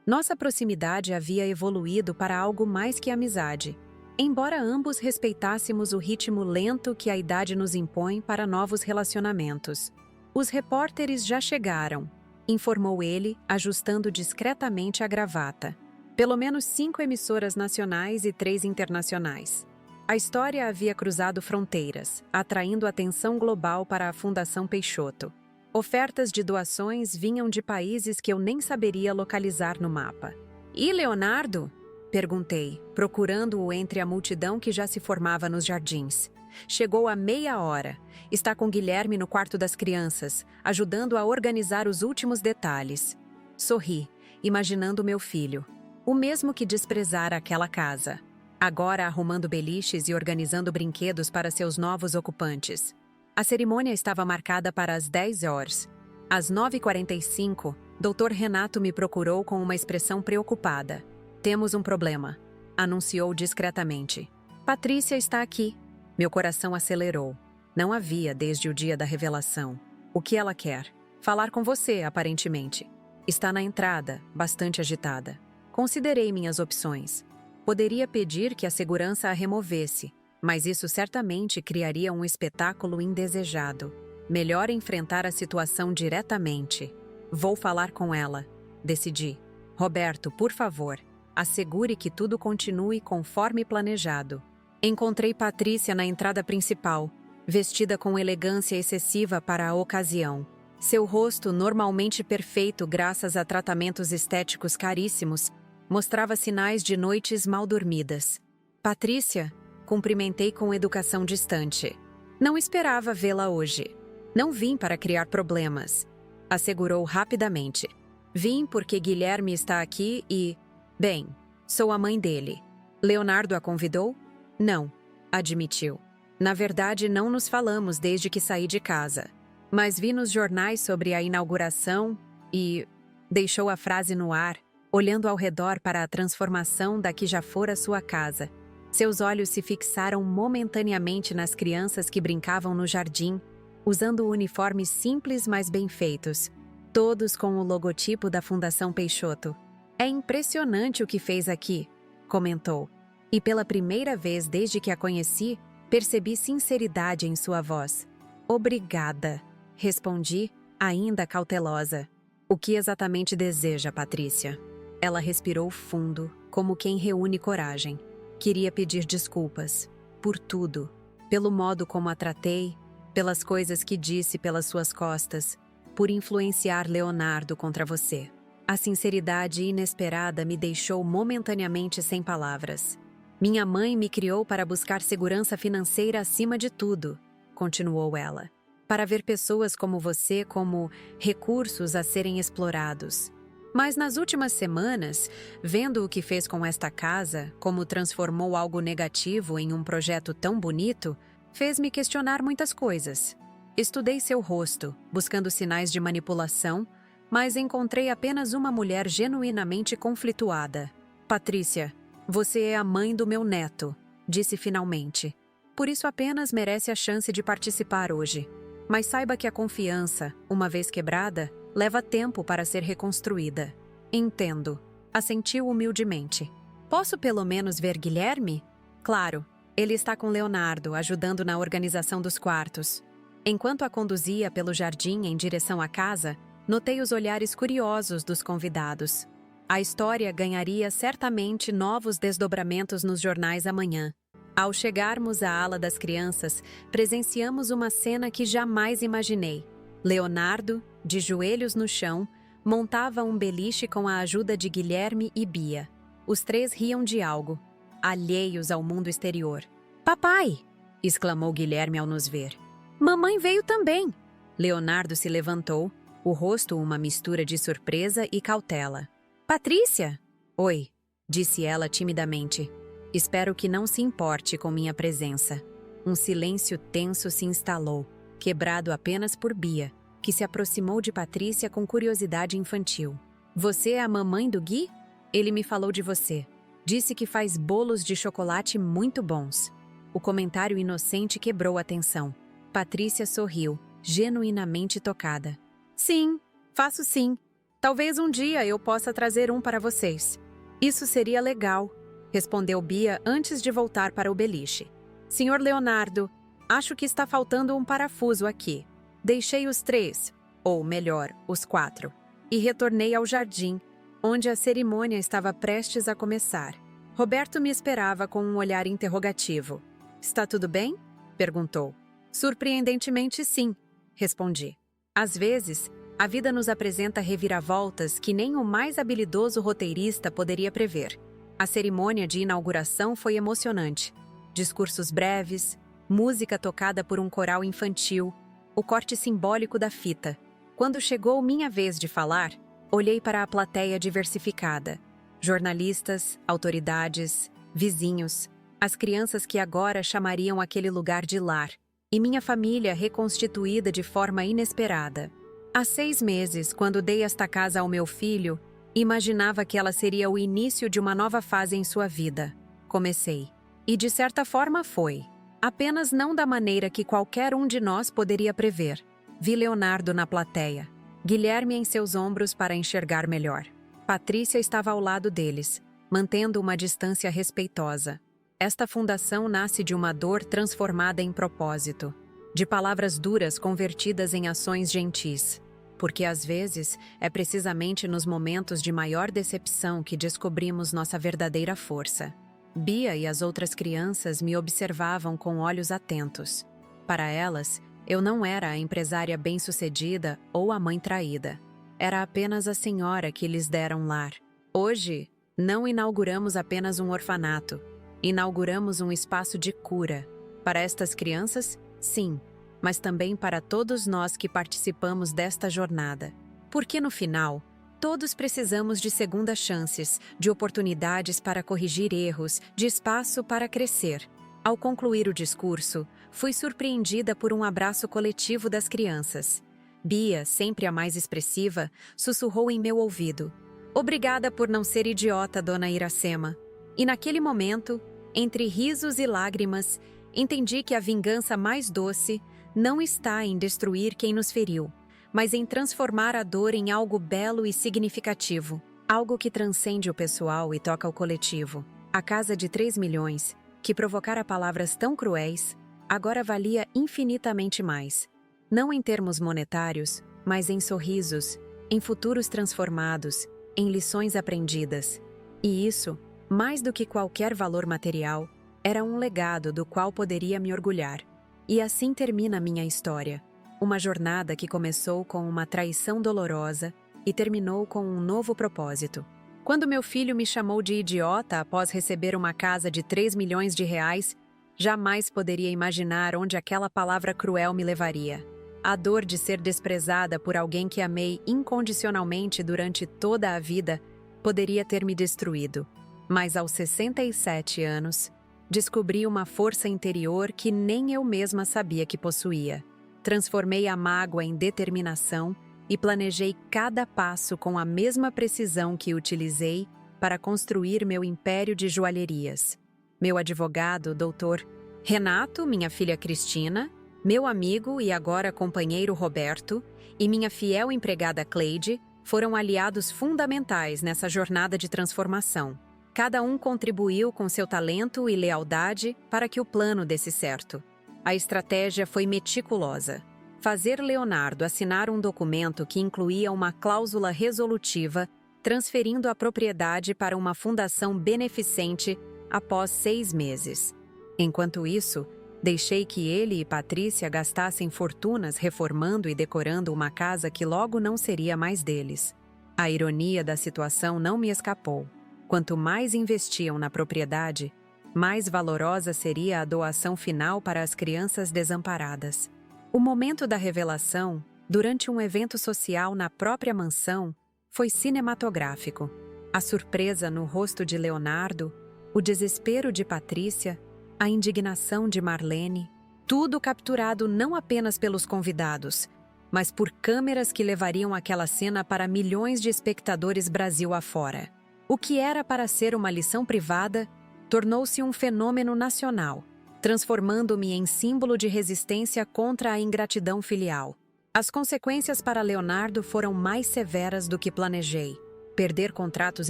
Nossa proximidade havia evoluído para algo mais que amizade, embora ambos respeitássemos o ritmo lento que a idade nos impõe para novos relacionamentos. Os repórteres já chegaram, informou ele, ajustando discretamente a gravata. Pelo menos 5 emissoras nacionais e 3 internacionais. A história havia cruzado fronteiras, atraindo atenção global para a Fundação Peixoto. Ofertas de doações vinham de países que eu nem saberia localizar no mapa. "E Leonardo?" perguntei, procurando-o entre a multidão que já se formava nos jardins. "Chegou há meia hora. Está com Guilherme no quarto das crianças, ajudando a organizar os últimos detalhes." Sorri, imaginando meu filho, o mesmo que desprezara aquela casa, agora arrumando beliches e organizando brinquedos para seus novos ocupantes. A cerimônia estava marcada para as 10 horas. Às 9h45, Dr. Renato me procurou com uma expressão preocupada. "Temos um problema", anunciou discretamente. "Patrícia está aqui." Meu coração acelerou. Não havia desde o dia da revelação. "O que ela quer?" "Falar com você, aparentemente." "Está na entrada, bastante agitada." Considerei minhas opções. Poderia pedir que a segurança a removesse, mas isso certamente criaria um espetáculo indesejado. Melhor enfrentar a situação diretamente. "Vou falar com ela", decidi. "Roberto, por favor, assegure que tudo continue conforme planejado." Encontrei Patrícia na entrada principal, vestida com elegância excessiva para a ocasião. Seu rosto, normalmente perfeito graças a tratamentos estéticos caríssimos, mostrava sinais de noites mal dormidas. "Patrícia?" Cumprimentei com educação distante. "Não esperava vê-la hoje. Não vim para criar problemas", assegurou rapidamente. "Vim porque Guilherme está aqui e... Bem, sou a mãe dele." "Leonardo a convidou?" "Não", admitiu. "Na verdade, não nos falamos desde que saí de casa. Mas vi nos jornais sobre a inauguração e..." Deixou a frase no ar, olhando ao redor para a transformação da que já fora sua casa. Seus olhos se fixaram momentaneamente nas crianças que brincavam no jardim, usando uniformes simples mas bem feitos, todos com o logotipo da Fundação Peixoto. "É impressionante o que fez aqui", comentou. E pela primeira vez desde que a conheci, percebi sinceridade em sua voz. "Obrigada", respondi, ainda cautelosa. "O que exatamente deseja, Patrícia?" Ela respirou fundo, como quem reúne coragem. Queria pedir desculpas. Por tudo. Pelo modo como a tratei, pelas coisas que disse pelas suas costas, por influenciar Leonardo contra você. A sinceridade inesperada me deixou momentaneamente sem palavras. "Minha mãe me criou para buscar segurança financeira acima de tudo", continuou ela. "Para ver pessoas como você como recursos a serem explorados. Mas nas últimas semanas, vendo o que fez com esta casa, como transformou algo negativo em um projeto tão bonito, fez-me questionar muitas coisas. Estudei seu rosto, buscando sinais de manipulação, mas encontrei apenas uma mulher genuinamente conflituada. Patrícia, você é a mãe do meu neto, disse finalmente. Por isso apenas merece a chance de participar hoje. Mas saiba que a confiança, uma vez quebrada, leva tempo para ser reconstruída. Entendo, assentiu humildemente. Posso pelo menos ver Guilherme? Claro, ele está com Leonardo, ajudando na organização dos quartos. Enquanto a conduzia pelo jardim em direção à casa, notei os olhares curiosos dos convidados. A história ganharia certamente novos desdobramentos nos jornais amanhã. Ao chegarmos à ala das crianças, presenciamos uma cena que jamais imaginei. Leonardo, de joelhos no chão, montava um beliche com a ajuda de Guilherme e Bia. Os 3 riam de algo, alheios ao mundo exterior. "Papai!" exclamou Guilherme ao nos ver. "Mamãe veio também!" Leonardo se levantou, o rosto uma mistura de surpresa e cautela. Patrícia! Oi, disse ela timidamente. Espero que não se importe com minha presença. Um silêncio tenso se instalou, quebrado apenas por Bia, que se aproximou de Patrícia com curiosidade infantil. Você é a mamãe do Gui? Ele me falou de você. Disse que faz bolos de chocolate muito bons. O comentário inocente quebrou a tensão. Patrícia sorriu, genuinamente tocada. Sim, faço sim. Talvez um dia eu possa trazer um para vocês. Isso seria legal, respondeu Bia antes de voltar para o beliche. Senhor Leonardo, acho que está faltando um parafuso aqui. Deixei os 3, ou melhor, os 4, e retornei ao jardim, onde a cerimônia estava prestes a começar. Roberto me esperava com um olhar interrogativo. Está tudo bem? Perguntou. Surpreendentemente sim, respondi. Às vezes, a vida nos apresenta reviravoltas que nem o mais habilidoso roteirista poderia prever. A cerimônia de inauguração foi emocionante. Discursos breves, música tocada por um coral infantil, o corte simbólico da fita. Quando chegou minha vez de falar, olhei para a plateia diversificada. Jornalistas, autoridades, vizinhos, as crianças que agora chamariam aquele lugar de lar, e minha família reconstituída de forma inesperada. Há 6 meses, quando dei esta casa ao meu filho, imaginava que ela seria o início de uma nova fase em sua vida. Comecei. E de certa forma foi. Apenas não da maneira que qualquer um de nós poderia prever. Vi Leonardo na plateia, Guilherme em seus ombros para enxergar melhor. Patrícia estava ao lado deles, mantendo uma distância respeitosa. Esta fundação nasce de uma dor transformada em propósito, de palavras duras convertidas em ações gentis. Porque às vezes é precisamente nos momentos de maior decepção que descobrimos nossa verdadeira força. Bia e as outras crianças me observavam com olhos atentos. Para elas, eu não era a empresária bem-sucedida ou a mãe traída. Era apenas a senhora que lhes dera um lar. Hoje, não inauguramos apenas um orfanato. Inauguramos um espaço de cura. Para estas crianças, sim, mas também para todos nós que participamos desta jornada. Porque no final, todos precisamos de segundas chances, de oportunidades para corrigir erros, de espaço para crescer. Ao concluir o discurso, fui surpreendida por um abraço coletivo das crianças. Bia, sempre a mais expressiva, sussurrou em meu ouvido. Obrigada por não ser idiota, dona Iracema. E naquele momento, entre risos e lágrimas, entendi que a vingança mais doce não está em destruir quem nos feriu, mas em transformar a dor em algo belo e significativo, algo que transcende o pessoal e toca o coletivo. A casa de 3 milhões, que provocara palavras tão cruéis, agora valia infinitamente mais. Não em termos monetários, mas em sorrisos, em futuros transformados, em lições aprendidas. E isso, mais do que qualquer valor material, era um legado do qual poderia me orgulhar. E assim termina minha história. Uma jornada que começou com uma traição dolorosa e terminou com um novo propósito. Quando meu filho me chamou de idiota após receber uma casa de 3 milhões de reais, jamais poderia imaginar onde aquela palavra cruel me levaria. A dor de ser desprezada por alguém que amei incondicionalmente durante toda a vida poderia ter me destruído. Mas aos 67 anos, descobri uma força interior que nem eu mesma sabia que possuía. Transformei a mágoa em determinação e planejei cada passo com a mesma precisão que utilizei para construir meu império de joalherias. Meu advogado, Dr. Renato, minha filha Cristina, meu amigo e agora companheiro Roberto e minha fiel empregada Cleide foram aliados fundamentais nessa jornada de transformação. Cada um contribuiu com seu talento e lealdade para que o plano desse certo. A estratégia foi meticulosa. Fazer Leonardo assinar um documento que incluía uma cláusula resolutiva, transferindo a propriedade para uma fundação beneficente após 6 meses. Enquanto isso, deixei que ele e Patrícia gastassem fortunas reformando e decorando uma casa que logo não seria mais deles. A ironia da situação não me escapou. Quanto mais investiam na propriedade, mais valorosa seria a doação final para as crianças desamparadas. O momento da revelação durante um evento social na própria mansão, foi cinematográfico. A surpresa no rosto de Leonardo, o desespero de Patrícia, a indignação de Marlene, tudo capturado não apenas pelos convidados, mas por câmeras que levariam aquela cena para milhões de espectadores Brasil afora. O que era para ser uma lição privada, tornou-se um fenômeno nacional, transformando-me em símbolo de resistência contra a ingratidão filial. As consequências para Leonardo foram mais severas do que planejei. Perder contratos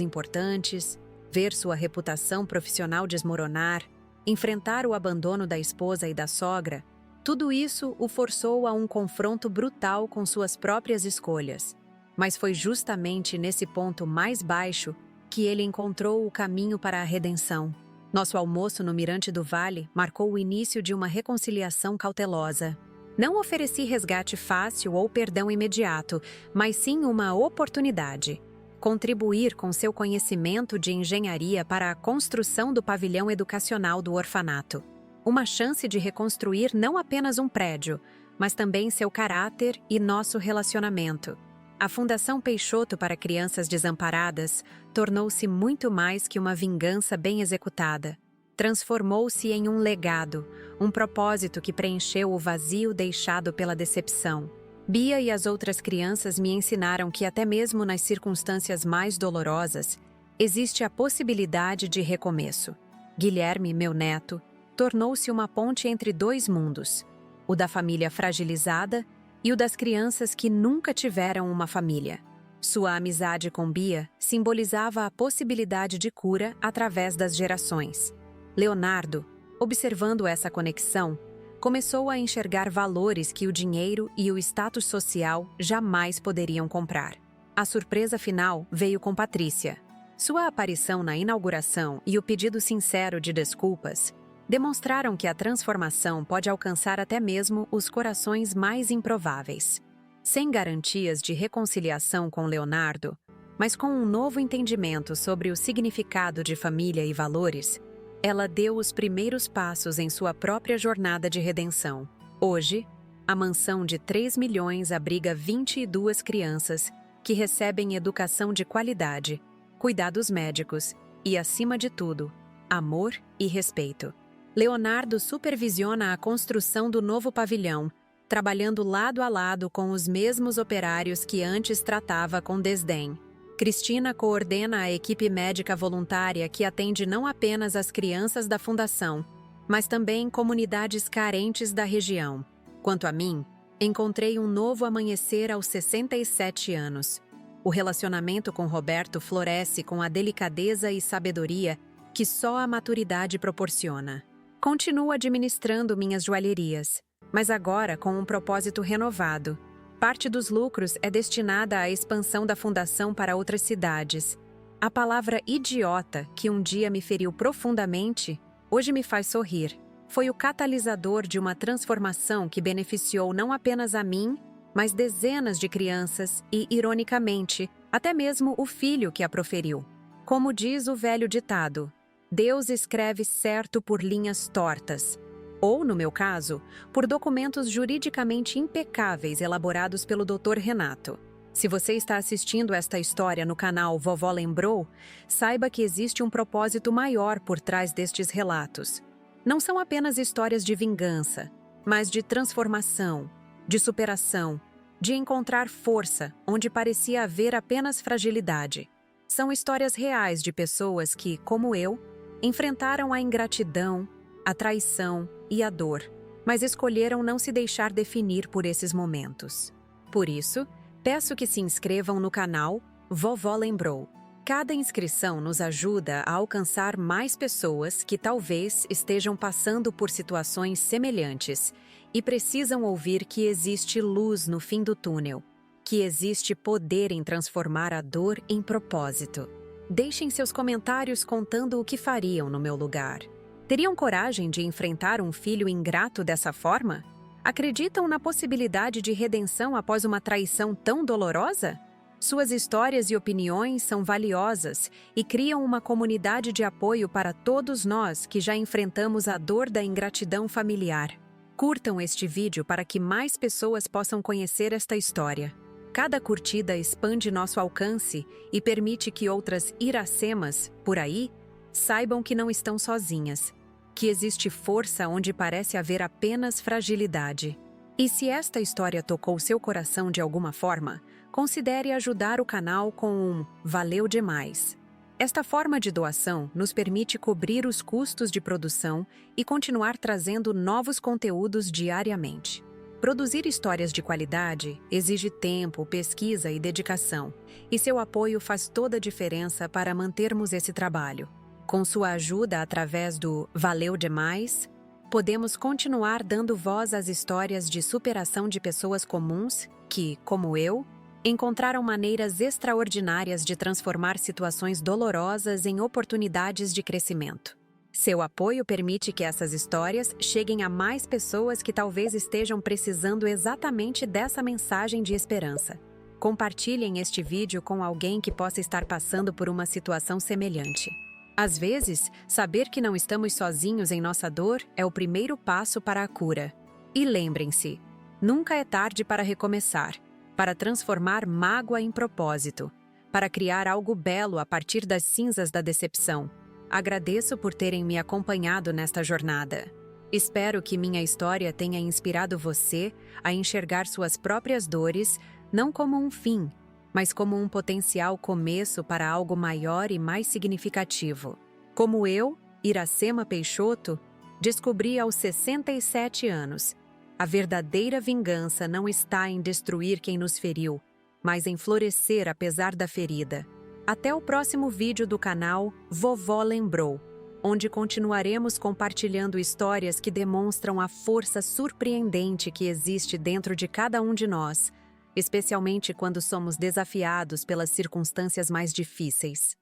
importantes, ver sua reputação profissional desmoronar, enfrentar o abandono da esposa e da sogra, tudo isso o forçou a um confronto brutal com suas próprias escolhas. Mas foi justamente nesse ponto mais baixo que ele encontrou o caminho para a redenção. Nosso almoço no Mirante do Vale marcou o início de uma reconciliação cautelosa. Não ofereci resgate fácil ou perdão imediato, mas sim uma oportunidade. Contribuir com seu conhecimento de engenharia para a construção do pavilhão educacional do orfanato. Uma chance de reconstruir não apenas um prédio, mas também seu caráter e nosso relacionamento. A Fundação Peixoto para Crianças Desamparadas tornou-se muito mais que uma vingança bem executada. Transformou-se em um legado, um propósito que preencheu o vazio deixado pela decepção. Bia e as outras crianças me ensinaram que até mesmo nas circunstâncias mais dolorosas, existe a possibilidade de recomeço. Guilherme, meu neto, tornou-se uma ponte entre dois mundos, o da família fragilizada e o das crianças que nunca tiveram uma família. Sua amizade com Bia simbolizava a possibilidade de cura através das gerações. Leonardo, observando essa conexão, começou a enxergar valores que o dinheiro e o status social jamais poderiam comprar. A surpresa final veio com Patrícia. Sua aparição na inauguração e o pedido sincero de desculpas demonstraram que a transformação pode alcançar até mesmo os corações mais improváveis. Sem garantias de reconciliação com Leonardo, mas com um novo entendimento sobre o significado de família e valores, ela deu os primeiros passos em sua própria jornada de redenção. Hoje, a mansão de 3 milhões abriga 22 crianças que recebem educação de qualidade, cuidados médicos e, acima de tudo, amor e respeito. Leonardo supervisiona a construção do novo pavilhão, trabalhando lado a lado com os mesmos operários que antes tratava com desdém. Cristina coordena a equipe médica voluntária que atende não apenas as crianças da fundação, mas também comunidades carentes da região. Quanto a mim, encontrei um novo amanhecer aos 67 anos. O relacionamento com Roberto floresce com a delicadeza e sabedoria que só a maturidade proporciona. Continuo administrando minhas joalherias, mas agora com um propósito renovado. Parte dos lucros é destinada à expansão da fundação para outras cidades. A palavra idiota, que um dia me feriu profundamente, hoje me faz sorrir. Foi o catalisador de uma transformação que beneficiou não apenas a mim, mas dezenas de crianças e, ironicamente, até mesmo o filho que a proferiu. Como diz o velho ditado, Deus escreve certo por linhas tortas, ou, no meu caso, por documentos juridicamente impecáveis elaborados pelo Dr. Renato. Se você está assistindo esta história no canal Vovó Lembrou, saiba que existe um propósito maior por trás destes relatos. Não são apenas histórias de vingança, mas de transformação, de superação, de encontrar força onde parecia haver apenas fragilidade. São histórias reais de pessoas que, como eu, enfrentaram a ingratidão, a traição e a dor, mas escolheram não se deixar definir por esses momentos. Por isso, peço que se inscrevam no canal Vovó Lembrou. Cada inscrição nos ajuda a alcançar mais pessoas que talvez estejam passando por situações semelhantes e precisam ouvir que existe luz no fim do túnel, que existe poder em transformar a dor em propósito. Deixem seus comentários contando o que fariam no meu lugar. Teriam coragem de enfrentar um filho ingrato dessa forma? Acreditam na possibilidade de redenção após uma traição tão dolorosa? Suas histórias e opiniões são valiosas e criam uma comunidade de apoio para todos nós que já enfrentamos a dor da ingratidão familiar. Curtam este vídeo para que mais pessoas possam conhecer esta história. Cada curtida expande nosso alcance e permite que outras Iracemas, por aí, saibam que não estão sozinhas, que existe força onde parece haver apenas fragilidade. E se esta história tocou seu coração de alguma forma, considere ajudar o canal com um "Valeu demais". Esta forma de doação nos permite cobrir os custos de produção e continuar trazendo novos conteúdos diariamente. Produzir histórias de qualidade exige tempo, pesquisa e dedicação, e seu apoio faz toda a diferença para mantermos esse trabalho. Com sua ajuda através do "Valeu demais", podemos continuar dando voz às histórias de superação de pessoas comuns que, como eu, encontraram maneiras extraordinárias de transformar situações dolorosas em oportunidades de crescimento. Seu apoio permite que essas histórias cheguem a mais pessoas que talvez estejam precisando exatamente dessa mensagem de esperança. Compartilhem este vídeo com alguém que possa estar passando por uma situação semelhante. Às vezes, saber que não estamos sozinhos em nossa dor é o primeiro passo para a cura. E lembrem-se, nunca é tarde para recomeçar, para transformar mágoa em propósito, para criar algo belo a partir das cinzas da decepção. Agradeço por terem me acompanhado nesta jornada. Espero que minha história tenha inspirado você a enxergar suas próprias dores não como um fim, mas como um potencial começo para algo maior e mais significativo. Como eu, Iracema Peixoto, descobri aos 67 anos, a verdadeira vingança não está em destruir quem nos feriu, mas em florescer apesar da ferida. Até o próximo vídeo do canal Vovó Lembrou, onde continuaremos compartilhando histórias que demonstram a força surpreendente que existe dentro de cada um de nós, especialmente quando somos desafiados pelas circunstâncias mais difíceis.